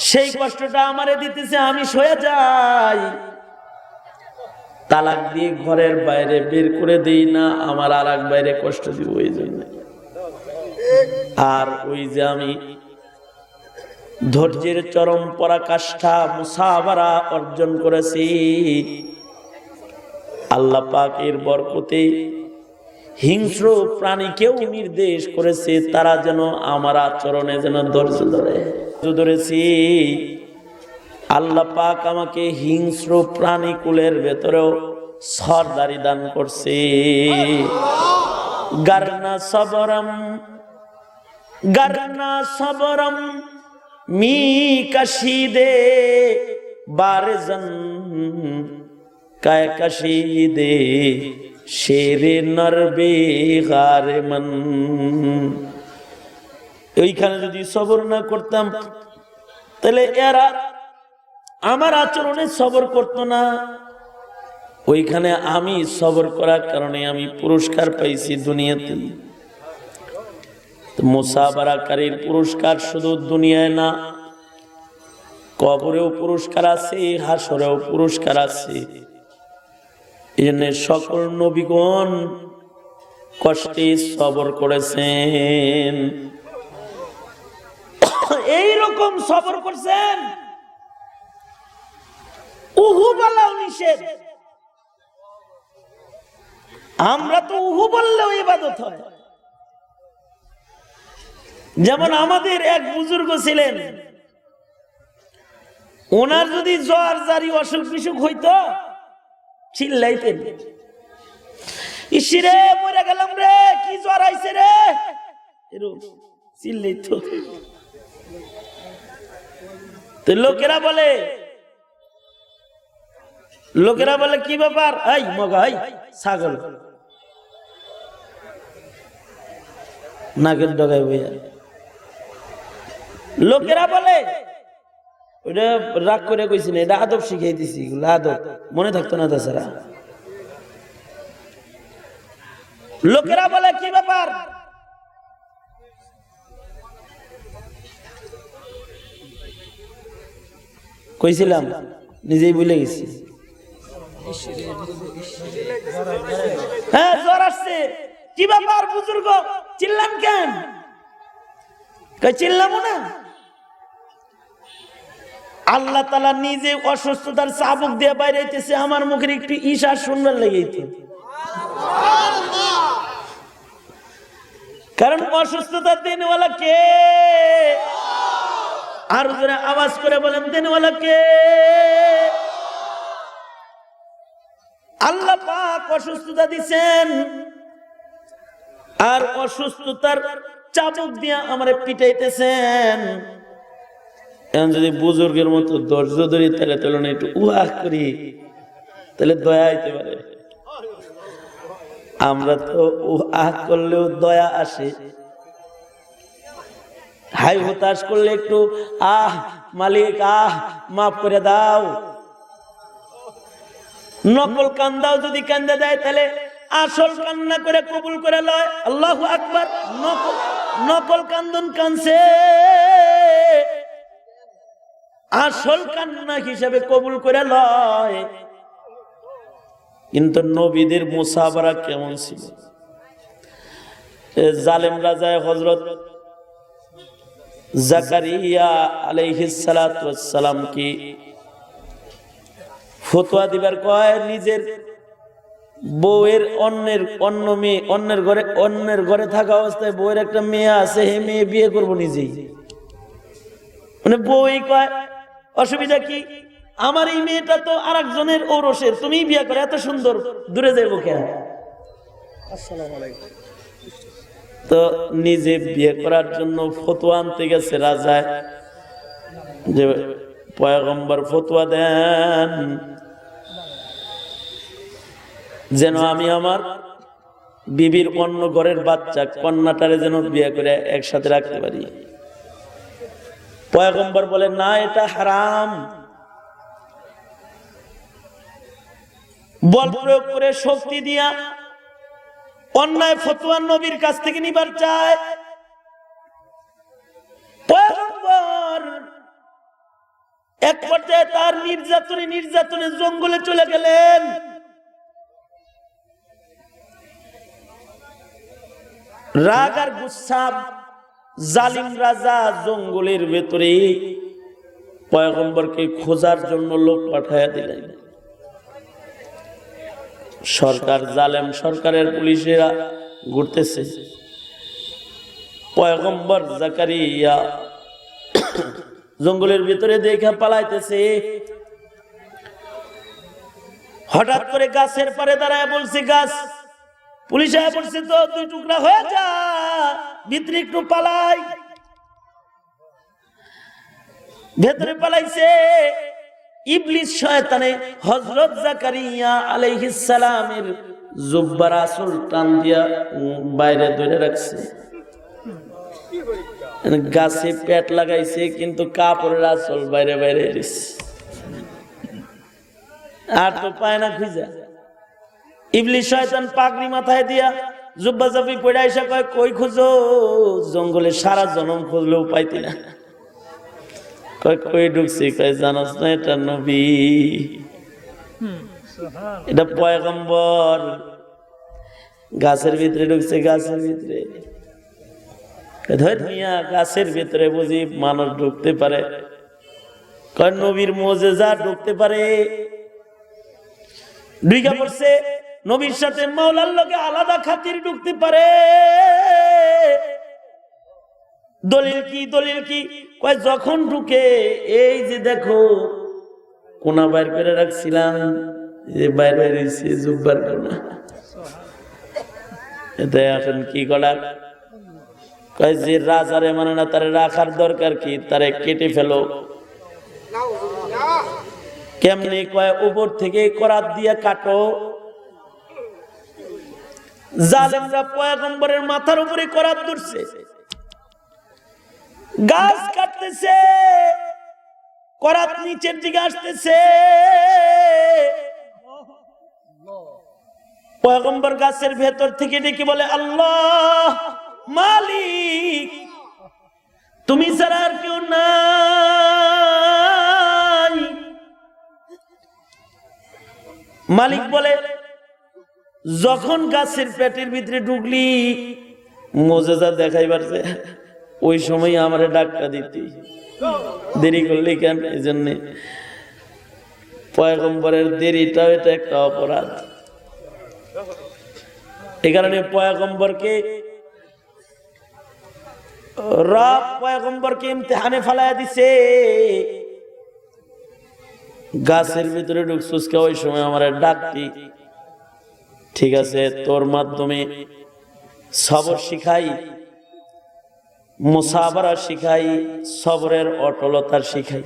সেই কষ্টটা আমারে দিতেছে, আমি সয়ে যাই। তালাক দিয়ে ঘরের বাইরে বের করে দেই না, আমার আর এক বাইরে কষ্ট দিব ওই জন্য। আর ওই যে আমি ধৈর্যের চরম পরাকাষ্ঠা মুসাবারা অর্জন করেছি, আল্লাহ পাক এর বরকতে হিংস্র প্রাণীকেও নির্দেশ করেছে তারা যেন আমার আচরণে যেন ধৈর্য ধরেছি। আল্লাহ পাক আমাকে হিংস্র প্রাণী কুলের ভেতরেও সরদারি দান করছে। গারনা সবরম মি কাশিদে বারজন काय कशीदे शेरे नরবে গারে মন। ওইখানে যদি সবর না করতাম তাহলে এরা আমার আচরণে সবর করতো না। ওইখানে আমি সবর করার কারণে আমি পুরস্কার পাইছি দুনিয়াতে। মুসাবারাকারীর পুরস্কার শুধু দুনিয়ায় না, কবরেও পুরস্কার আছে, হাসরেও পুরস্কার আছে। এই জন্য সকল নবীগণ কষ্টে সবর করেছেন, এইরকম সবর করছেন। উহু বলাও নিষেধ, আমরা তো উহু বললেও ইবাদত হয়। যেমন আমাদের এক বুজুর্গ ছিলেন, ওনার যদি জ্বর জারি অসুখ বিসুখ হইতো চিল্লাইতেন, ইসিরে মরে গেলাম রে, কি জ্বর আইছে রে, চিল্লাইতো। তো লোকেরা বলে কি ব্যাপার, এই মগা, এই ছাগল নাকের ডগায় বইয়া। লোকেরা বলে ওইটা রাগ করে কইছি না, এটা আদব শিখিয়ে দিছি, আদব মনে থাকতো না তাছাড়া। লোকেরা বলে কি ব্যাপার, কইছিলাম নিজেই ভুলে গেছি। হ্যাঁ জ্বর আসছে, কি ব্যাপার বুজুর্গ চিল্লান কেন, চিল্লামো না। আল্লাহ তাআলা নিজে অসুস্থতার চাবুক দিয়ে বাইরেছে, আমার মুখের একটু ইশার শুনবার লেগেছে। কারণ অসুস্থতার দিনওয়ালা কে, আর জোরে আওয়াজ করে বলেন দিনওয়ালা কে। আল্লাহ পাক অসুস্থতা দিচ্ছেন, আর অসুস্থতার চাবুক দিয়ে আমারে পিটাইতেছেন। এখন যদি বুজুর্গের মতো ধৈর্য ধরি তাহলে তুলনা একটু উহা করি তাহলে দয়া হইতে পারে। আমরা তো উহা করলেও দয়া আসে, হাই হতাশ করলে একটু আহ মালিক আহ মাফ করে দাও। নকল কান্দাও যদি কান্দা দেয় তাহলে আসল কান্না করে কবুল করে লয়। আল্লাহু আকবার। নকল কান্দন কানছে, আসল কান্না হিসাবে কবুল করে লয়। কিন্তু নবীদের মুসাবারা কেমন ছিল। জালেম রাজা হযরত জাকারিয়া আলাইহিস সালাতু ওয়াস সালাম কি ফতোয়া দিবার কয়, নিজের বউয়ের অন্যের ঘরে থাকা অবস্থায় বউয়ের একটা মেয়ে আছে, হে মেয়ে বিয়ে করবো নিজেই। মানে বউই কয় অসুবিধা কি, আমার এই মেয়েটা তো আরেকজনের ঔরসের, তুমি বিয়ে করে এত সুন্দর, দূরে যাইবো কেন। তো নিজে বিয়ে করার জন্য ফতোয়া আনতে গেছে রাজা, যে পয়গম্বর ফতোয়া দেন যেন আমি আমার বিবির অন্য ঘরের বাচ্চা কন্যাটারে যেন বিয়ে করে একসাথে রাখতে পারি। পয়গম্বর বলে না, এটা হারাম। বল প্রয়োগ করে শক্তি দিয়া অন্যায় ফতোয়া নবীর কাছ থেকে নিবার চায়। পয়গম্বর এক পর্যায়ে তার নির্যাতনে জঙ্গলে চলে গেলেন। রাগ আর গুসা, জালিম রাজা জঙ্গলের ভেতরে পয়গম্বরকে খোঁজার জন্য লোক পাঠায়া দিলেন। সরকার জালেম, সরকারের পুলিশেরা ঘুরতেছে। পয়গম্বর জাকারিয়া জঙ্গলের ভিতরে দেখে পালাইতেছে। হঠাৎ করে গাছের পারে দাঁড়ায় বলছে, গাছ পুলিশ আয়া বলছে তো, দুই টুকরা হয়ে যা, ভিতরে একটু পালাই। ভেতরে পালাইছে, ইবলিস শয়তানে হযরত জাকারিয়া আলাইহিস সালামের জুব্বার আসল টান দিয়া বাইরে ধরে রাখছে। গাছে পেট লাগাইছে কিন্তু কাপড়ের আসল বাইরে বাইরে দিছে, আর তো পায় না খুঁজা। ইবলিস শয়তান পাগড়ি মাথায় দিয়া জুব্বা জাপি পড়ে আইসা কয়, কই খুঁজো? জঙ্গলে সারা জনম খুঁজলেও পাইতি না। কয় কই ঢুকছি? কয় জানাস না এটা নবী, এটা পয়গম্বর। গাছের ভিতরে ঢুকছে, গাছের ভিতরে। ধর্মিয়া গাছের ভিতরে বুঝি মানুষ ঢুকতে পারে? কয় নবীর মুজিজা ঢুকতে পারে। ঢুকা পড়ছে, নবীর সাথে মাওলার লগে আলাদা খাতির ঢুকতে পারে। দলিল কি? দলিল কি? কয় যখন ঢুকে এই যে দেখো কোনা বাইর করে রাখছিলাম, যে বাইর বাইরেছে জুব্বার কোনা, এতে এখন কি করার? কয় যে রাজারে মানে না, তারে রাখার দরকার কি? তারে কেটে ফেলো। কেমনি? কয় উপর থেকে করাত দিয়ে কাটো। জালেমরা পয়গম্বরের মাথার উপরে করাত ধরছে, গাছ কাটতেছে, করাত নিচের দিকে আসতেছে। পয়গম্বর গাছের ভেতর থেকে ডেকে বলে, আল্লাহ মালিক, তুমি ছাড়া আর কেউ নাই। মালিক বলে, যখন গাছের পেটের ভিতরে ঢুকলি মুজিজা দেখাইবার যে, ওই সময় আমারে ডাক্তার দিতি, দেরি করলি কেন? এই জন্য পয়গম্বরের দেরিটাও এটা একটা অপরাধ। এই কারণে পয়গম্বরকে রব পয়গম্বরকে ইমতিহানে ফেলাইয়া দিছে। গাছের ভিতরে ঢুকছিস কে? ওই সময় আমারে ডাকতি, ঠিক আছে তোর মাধ্যমে সবর শিখাই, মুসাবারা শিখাই, সবরের অটলতা শিখাই।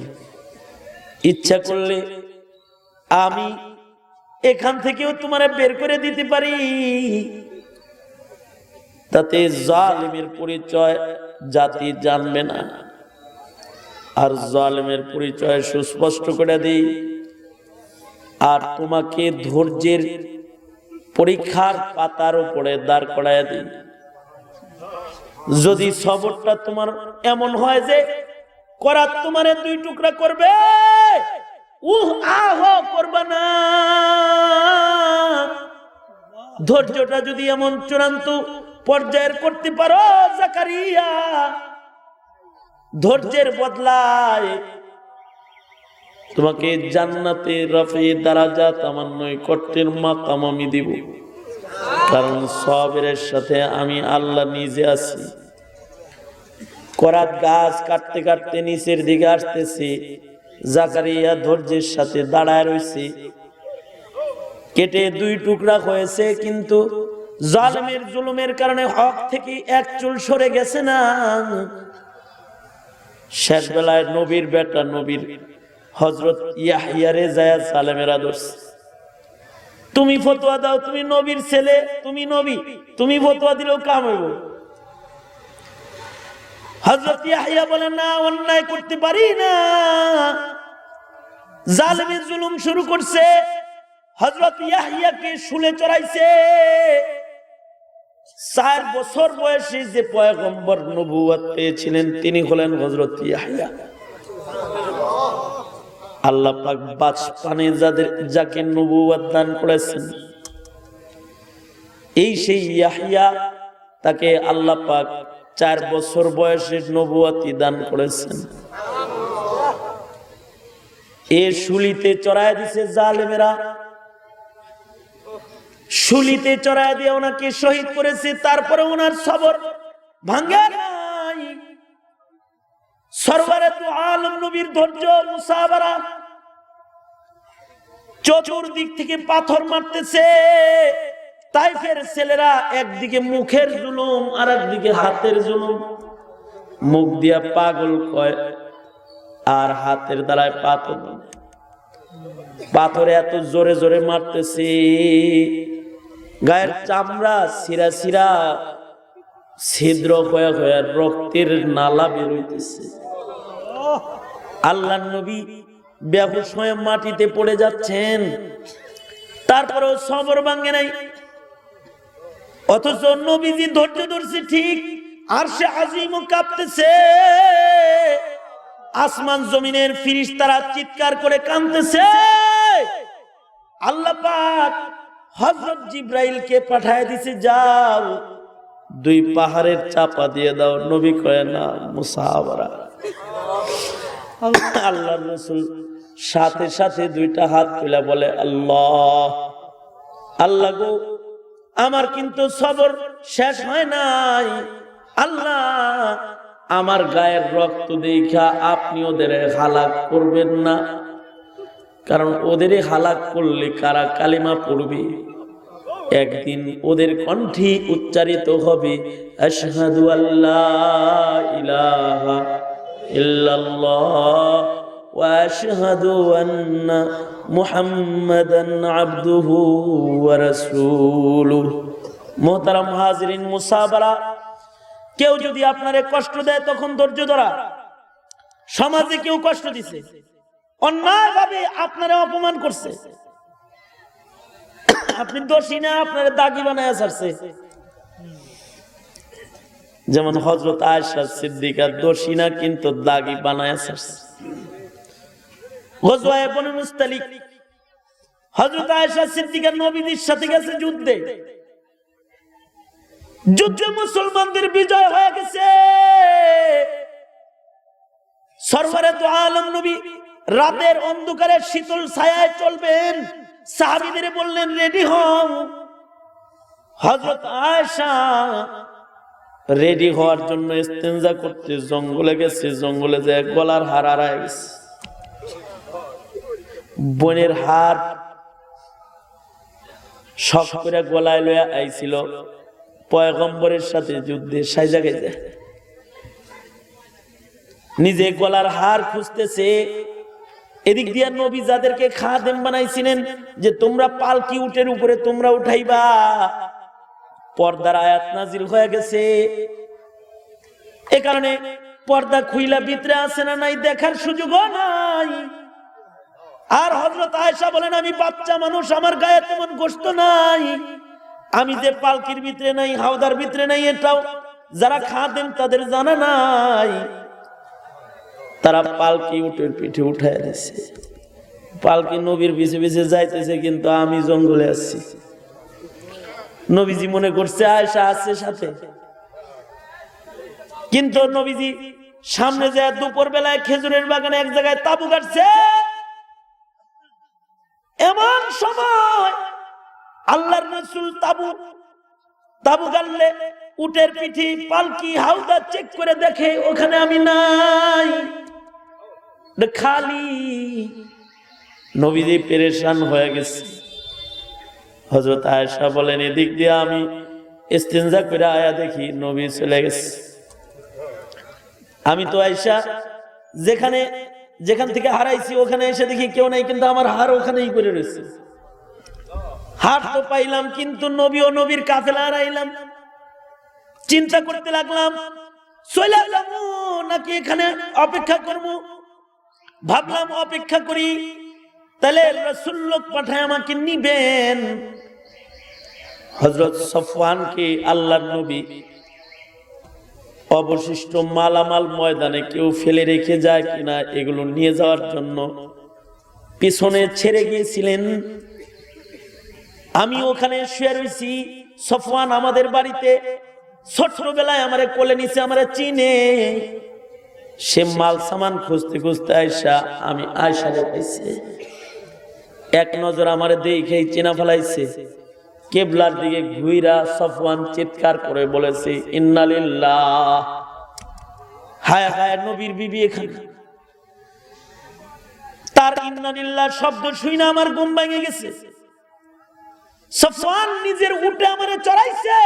ইচ্ছা করলে আমি এখান থেকেও তোমারে বের করে দিতে পারি, তাতে জালিমের পরিচয় জাতি জানবে না। আর জালিমের পরিচয় সুস্পষ্ট করে দিই, আর তোমাকে ধৈর্যের পরীক্ষার পাতার উপরে দাঁড় করাইয়া দিই। যদি সবরটা তোমার এমন হয় যে করাত তোমারে দুই টুকরা করবে, আহ করবা না। ধৈর্যটা যদি এমন চূড়ান্ত পর্যায়ের করতে পারো জাকারিয়া, ধৈর্যের বদলায় তোমাকে জান্নাতে রফে দারাজাত আমার নৈকট্যের মাকাম আমি দিব। কারণ সবরের সাথে আমি আল্লাহ নিজে আছি। করাত গাছ কাটতে কাটতে নিচের দিকে আসতেছি, জাকারিয়া ধৈর্যের সাথে দাঁড়ায় রয়েছে। কেটে দুই টুকরা হয়েছে, কিন্তু জালিমের জুলুমের কারণে হক থেকে এক চুল সরে গেছে না। শেষ বেলায় নবীর বেটা নবীর হযরত ইয়াহইয়ারে যায় সালেমেরা ধরছে, তুমি ফতোয়া দাও, তুমি নবীর ছেলে, তুমি নবী, তুমি ফতোয়া দিলেও কাম হইব। হযরত ইয়াহইয়া বলেন, না, অন্যায় করতে পারি না। জালিমের জুলুম শুরু করছে। হযরত ইয়াহইয়াকে শুলে চড়াইছে। 4 বছর বয়সে যে পয়গম্বর নবুয়ত পেয়েছিলেন তিনি হলেন হযরত ইয়াহইয়া। আল্লাহ পাক বাচপানে যাকে নবুয়ত দান করেছেন, এই সেই ইয়াহইয়া, তাকে আল্লাহ পাক 4 বছর বয়সে নবুয়তি দান করেছেন। এ শুলিতে চড়ায় দিছে জালেমেরা, শুলিতে চড়ায় দিয়ে ওনাকে শহীদ করেছে। তারপরে ওনার সবর ভাঙে নাই। সরওয়ারে দু আলম নবীর ধৈর্য, মুসাবারা, চতুর্দিক থেকে পাথর মারতেছে। তাইফের ছেলেরা একদিকে মুখের জুলুম আর একদিকে হাতের জুলুম। মুখ দিয়া পাগল কয় আর হাতের দ্বারায় পাথর। পাথরে এত জোরে জোরে মারতেছি, গায়ের চামড়া সিরা সিরা ছিদ্র হয়ে হয়ে রক্তের নালা বের হইতেছে। আল্লাহর নবী বেহুশ হয়ে মাটিতে পড়ে যাচ্ছেন, তারপরেও সবর ভাঙে নাই। অথচ নবীজি ধৈর্য ধরছে ঠিক, আরশে আজিমও কাঁপতেছে, আসমান জমিনের ফেরেশতারা চিৎকার করে কাঁদতেছে। আল্লাহ পাক হযরত জিবরাইলকে পাঠায় দিছে, যাও দুই পাহাড়ের চাপা দিয়ে দাও। নবী কয় না, মুসাহাবারা। আল্লাহর রাসূল সাথে সাথে দুইটা হাত তুলে বলে, আল্লাহ, আল্লাহ গো, আমার কিন্তু সবর শেষ হয় নাই। আল্লাহ, আমার গায়ের রক্ত দেখা আপনি ওদের হালাক করবেন না, কারণ ওদের হালাক করলে কারা কালিমা পড়বে? একদিন ওদের কণ্ঠে উচ্চারিত হবে, আশহাদু আল্লা ইলাহা ইল্লাল্লাহ ওয়া আশহাদু আন্না মুহাম্মাদান আবদুহু ওয়া রাসূলুহু। মুহতারাম হাজিরিন, মুসাবারা, কেউ যদি আপনারে কষ্ট দেয় তখন ধৈর্য ধরা। সমাজে কেউ কষ্ট দিছে, অন্যায়ভাবে আপনারে অপমান করছে, আপনি দোষী না, আপনারে দাগি বানায় ছাড়ছে। যেমন হযরত আয়েশা সিদ্দিকা দোষী না, কিন্তু দাগি বানায় ছাড়ছে। গজওয়ায়ে বনু মুস্তালিক, হযরত আয়েশা সিদ্দিকা নবীর সাথে গেছে যুদ্ধে। যুদ্ধে মুসলমানদের বিজয় হয়ে গেছে। সরওয়ারে দু আলম নবী রাতের অন্ধকারে শীতল ছায়ায় চলবেন, সাহাবীদের বললেন রেডি হও। হযরত আয়েশা রেডি হওয়ার জন্য ইস্তেনজা করতে জঙ্গলে গেছে। জঙ্গলে যে গলার হার হারায় গেছে, বোনের হার শখ করে গলায় লইয়া আইছিল পয়গম্বরের সাথে যুদ্ধে। সাইজা গেছে, নিজে গলার হার খুঁজতেছে। এদিক দিয়ে নবী যাদেরকে খাদেম বানাইছিলেন যে তোমরা পালকি উটের উপরে তোমরা উঠাইবা, পর্দার আয়াত নাজিল হয়ে গেছে। এ কারণে পর্দা খুইলা ভিতরে আছে না নাই দেখার সুযোগও নাই। আর হযরত আয়েশা বলেন, আমি বাচ্চা মানুষ, আমার গায়ে তেমন গোশত নাই, আমি যে পালকির ভিতরে নাই, হাওদার ভিতরে নাই, এটাও যারা খাদেম তাদের জানা নাই। তারা পালকি উটের পিঠে উঠায় দিছে। পালকি নবীর পিছে পিছে যাইতেছে, কিন্তু আমি জঙ্গলে আছি। নবীজি মনে করছে আয়েশা আছে সাথে, কিন্তু নবীজি সামনে যায় দুপুর বেলায় খেজুরের বাগানে এক জায়গায় তাবু গাড়ছে। এমন সময় আল্লাহর রাসূল তাবু গাড়লে উটের পিঠে পালকি হাওদা চেক করে দেখে ওখানে আমি নাই, খালি। নবীজি পেরেশান হয়ে গেছে। হযরত আয়েশা বলেন, এদিক দিয়ে আমি ইস্তেনজা করে আয়া দেখি নবী চলে গেছে। আমি তো আয়েশা যেখান থেকে হারাইছি ওখানে এসে দেখি কেউ নাই, কিন্তু আমার হার ওখানেই পড়ে রয়েছে। হার তো পাইলাম, কিন্তু নবী ও নবীর কাফেলা হারাইলাম। চিন্তা করতে লাগলাম, চলে যাব নাকি এখানে অপেক্ষা করব। ভাবলাম অপেক্ষা করি, তাহলে রাসূল লোক পাঠায় আমাকে নিবেন। হযরত সফওয়ানকে আল্লাহর নবী অবশিষ্ট মালামাল ময়দানে কেউ ফেলে রেখে যায় কিনা এগুলো নিয়ে যাওয়ার জন্য পিছনে ছেড়ে গিয়েছিলেন। আমি ওখানে শুয়ে রয়েছি। সফওয়ান আমাদের বাড়িতে ছোটবেলায় আমারে কোলে নিছে, আমারে চিনে। সে মাল সামান খুঁজতে খুঁজতে আমি আয়েশারে পাইছে। এক নজর আমারে দেখেই চেনা ফেলাইছে। কিবলার দিকে ঘুইরা সফওয়ান চিৎকার করে বলেছে, ইন্না লিল্লাহ, হায় হায় নবীর বিবি এখানে। তার ইন্না লিল্লাহ শব্দ শুনে আমার ঘুম ভেঙে গেছে। সফওয়ান নিজের উটে আমারে চড়াইছে,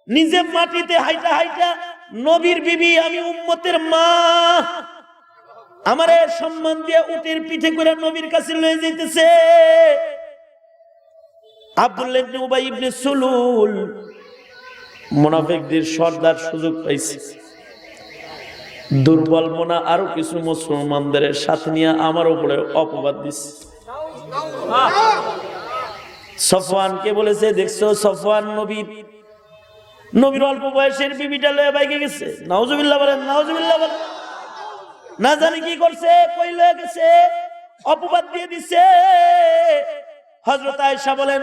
নিজে মাটিতে হাইটা হাইটা নবীর বিবি, আমি উম্মতের মা, আমারে সম্মান দিয়ে উটের পিঠে করে নবীর কাছে লয়ে যাইতেছে। আব্দুল্লাহ ইবনে উবাই ইবনে সুলুল মুনাফিকদের সর্দার সুযোগ পাইছে, দুর্বল মনা আরো কিছু মুসলমানদের সাথে নিয়ে আমার উপরে অপবাদ দিচ্ছে। সফওয়ানকে বলেছে, দেখছো সফওয়ান নবীর অল্প বয়সের বিবিটা লয়ে বাইকে গেছে। নাউজুবিল্লাহ বলেন, নাউজুবিল্লাহ বলেন। না জানি কি করছে, কই লয়ে গেছে, অপবাদ দিয়ে দিছে। হযরত আয়েশা বলেন,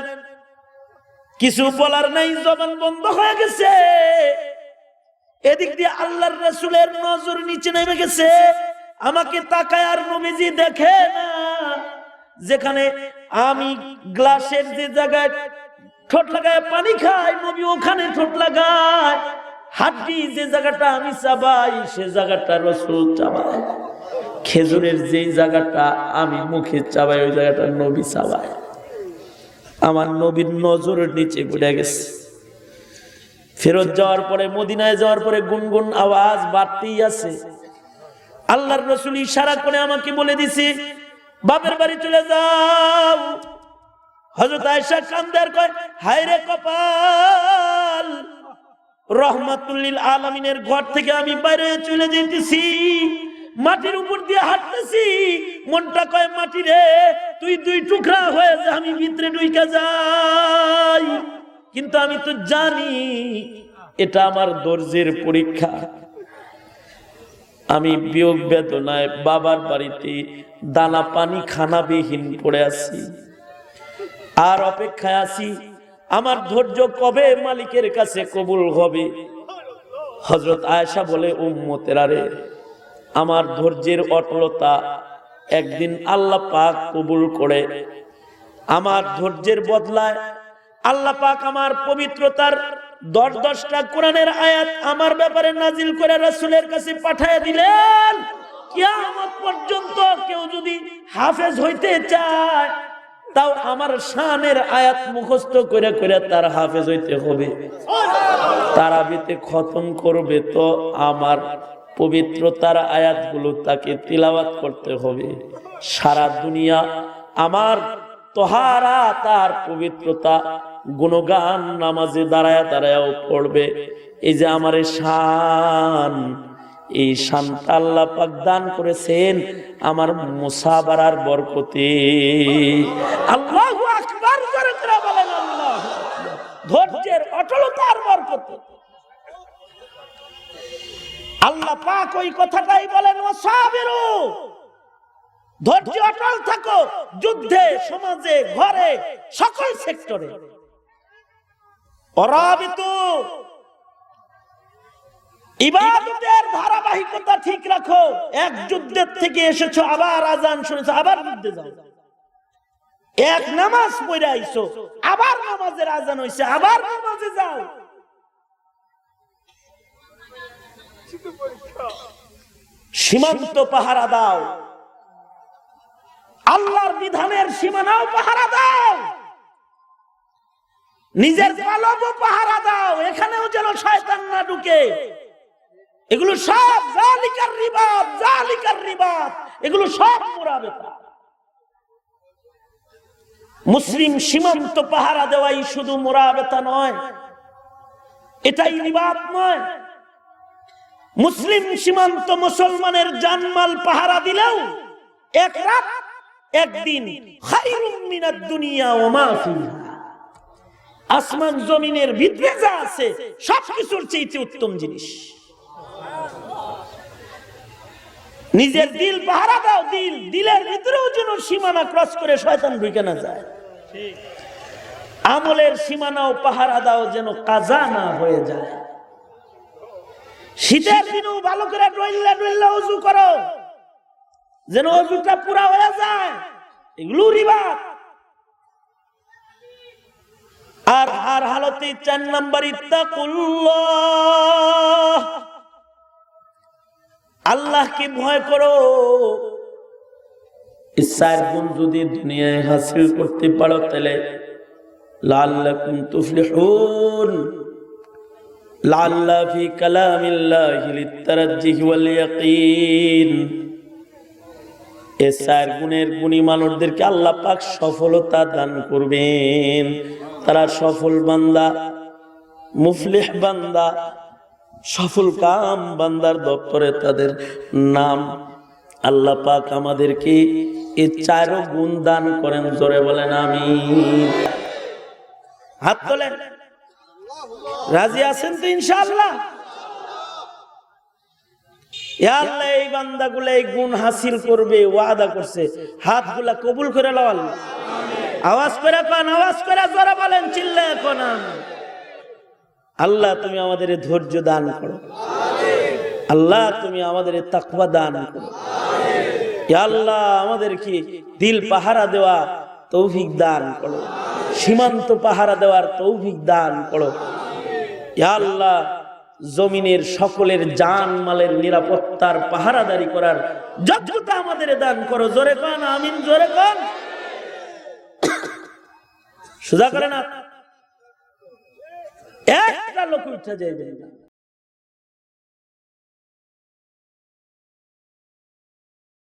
কিছু বলার নাই, জবান বন্ধ হয়ে গেছে। এদিক দিয়ে আল্লাহর রাসূলের নজর নিচে নেমে গেছে। আমাকে তাকায় আর নবীজি দেখে না। যেখানে আমি গ্লাসের যে জায়গায় ঠোঁট লাগায় পানি খাই, নবী ওখানে ঠোঁট লাগায়। হাড্ডি যে জায়গাটা আমি চাবাই, সে জায়গাটা রাসূল চাবায়। খেজুরের যে জায়গাটা আমি মুখে চাবাই, ওই জায়গাটা নবী চাবায়। আমার নবীর নজরের নিচে পড়ে গেছে। ফেরত যাওয়ার পরে, মদিনায় যাওয়ার পরে গুনগুন আওয়াজ বাড়তেই আছে। আল্লাহর রাসূল ইশারা করে আমাকে বলে দিছে, বাপের বাড়ি চলে যাও। হযরত আয়েশা কান্দে আর কয়, হায় রে কপাল, রহমাতুল লিল আলামিনের ঘর থেকে আমি বাইরে চলে যেতেছি, মাটির উপর দিয়ে হাঁটতেছি। মনটা কয়, মাটি রে তুই দুই টুকরা হয়ে যা, আমি ভিতরে ঢুইকা যাই। কিন্তু আমি তো জানি এটা আমার ধৈর্যের পরীক্ষা। আমি বিয়োগ বেদনায় বাবার বাড়িতে দানা পানি খানাবিহীন পড়ে আছি, আর অপেক্ষায় আছি আমার ধৈর্য কবে মালিকের কাছে কবুল হবে। হযরত আয়েশা বলে, উম্মতেরা রে, আমার ধৈর্যের অটলতা একদিন আল্লাহ পাক কবুল করে। আমার ধৈর্যের বদলায় আল্লাহ পাক আমার পবিত্রতার 10টা কোরআনের আয়াত আমার ব্যাপারে নাজিল করে রাসূলের কাছে পাঠিয়ে দিলেন। কিয়ামত পর্যন্ত কেউ যদি হাফেজ হইতে চায়, তাও আমার শানের আয়াত মুখস্থ করে করে তার হাফেজ হইতে হবে। তারাবিতে খতম করবে তো আমার পবিত্রতার আয়াতগুলো তাকে তিলাওয়াত করতে হবে। সারা দুনিয়া আমার তোহারা তার পবিত্রতা গুণগান নামাজে দাঁড়ায় দাঁড়ায়ও পড়বে। এই যে আমার শান, এই শানটা আল্লাহ পাক দান করেছেন আমার মুসাবারার বরকতে। আল্লাহু আকবার জোরে করে বলেন আল্লাহু আকবার। ধৈর্যের অটলতার বরকতে আল্লাহ পাক ওই কথাটাই বলেন, ওয়াসাবিরু, ধৈর্য অটল থাকো, যুদ্ধে, সমাজে, ঘরে, সকল সেক্টরে। ওয়ারাবিতু, ইবাদতের ধারাবাহিকতা ঠিক রাখো। এক যুদ্ধের থেকে এসেছো, আবার আজান শুনেছো, আবার যুদ্ধে যাও। এক নামাজ পড়ে আইছো, আবার নামাজের আজান হইছে, আবার নামাজে যাও। সীমান্ত পাহারা দাও, আল্লাহর বিধানের সীমানাও পাহারা দাও, নিজের কলবও পাহারা দাও, এখানেও যেন শয়তান না ঢুকে। এগুলো সব জালিকার রিবাত, জালিকার রিবাত, এগুলো সব মুরাবেতা। মুসলিম সীমান্ত পাহারা দেওয়াই শুধু মুরাবেতা নয়, এটাই রিবাত নয়। মুসলিম সীমান্ত মুসলমানের জানমাল পাহারা দিলেও এক রাত একদিন খায়রুম মিনাদ দুনিয়া ওয়া মা ফিহা, আসমান জমিনের ভিতরে যা আছে সবকিছুর চেয়ে উত্তম জিনিস। নিজের দিল পাহারা দাও, দিলের ভিতরেও যেন সীমানা ক্রস করে শয়তান ঢুকে না যায়। আমলের সীমানাও পাহারা দাও, যেন কাজা না হয়ে যায়। শীতের দিনেও ভালো করে ডইল্লা ডইল্লা ওযু করো, যেন ওযুটা পুরা হয়ে যায়। এগুলো রিবাত। আর হার হালতে 4 নাম্বার, ইত্তাকুল্লাহ, আল্লাহকে ভয় করো। এই 4 গুণ যদি দুনিয়ায় হাসিল করতে পারো, তাহলে লাআল্লাকুম তুফলিহুন। লাআল্লা ফি কালামিল্লাহি লিত্তারাজ্জিহি ওয়াল ইয়াকিন। এই 4 গুণের গুণী মানুষদেরকে আল্লাহ পাক সফলতা দান করবেন। তারা সফল বান্দা, মুফলিহ বান্দা, সফল কাম বান্দার দপ্তরে তাদের নাম। আল্লাহ পাক আমাদেরকে এই 4 গুণ দান করেন। জোরে বলেন আমিন। হাত তোলেন। রাজি আছেন তো ইনশাআল্লাহ? ইয়া আল্লাহ, এই বান্দাগুলো এই গুণ হাসিল করবে ওয়াদা করছে। হাতগুলা কবুল করে নাও আল্লাহ। আওয়াজ করে কোন, আওয়াজ করে জোরে বলেন, চিল্লায়ে কোন। আল্লাহ তুমি আমাদের ধৈর্য দান করো। আল্লাহ তুমি আমাদের তাকওয়া দান করো। ইয়া আল্লাহ আমাদেরকে দিল পাহারা দেওয়া তৌফিক দান করো। সীমান্ত পাহারা দেওয়ার তৌফিক দান করো। ইয়া আল্লাহ জমিনের সকলের জান মালের নিরাপত্তার পাহারাদারি করার যোগ্যতা আমাদের দান করো। জোরে কোন আমিন, জোরে কোন। সোজা করে না, একটা লোক উঠে যাইবে না।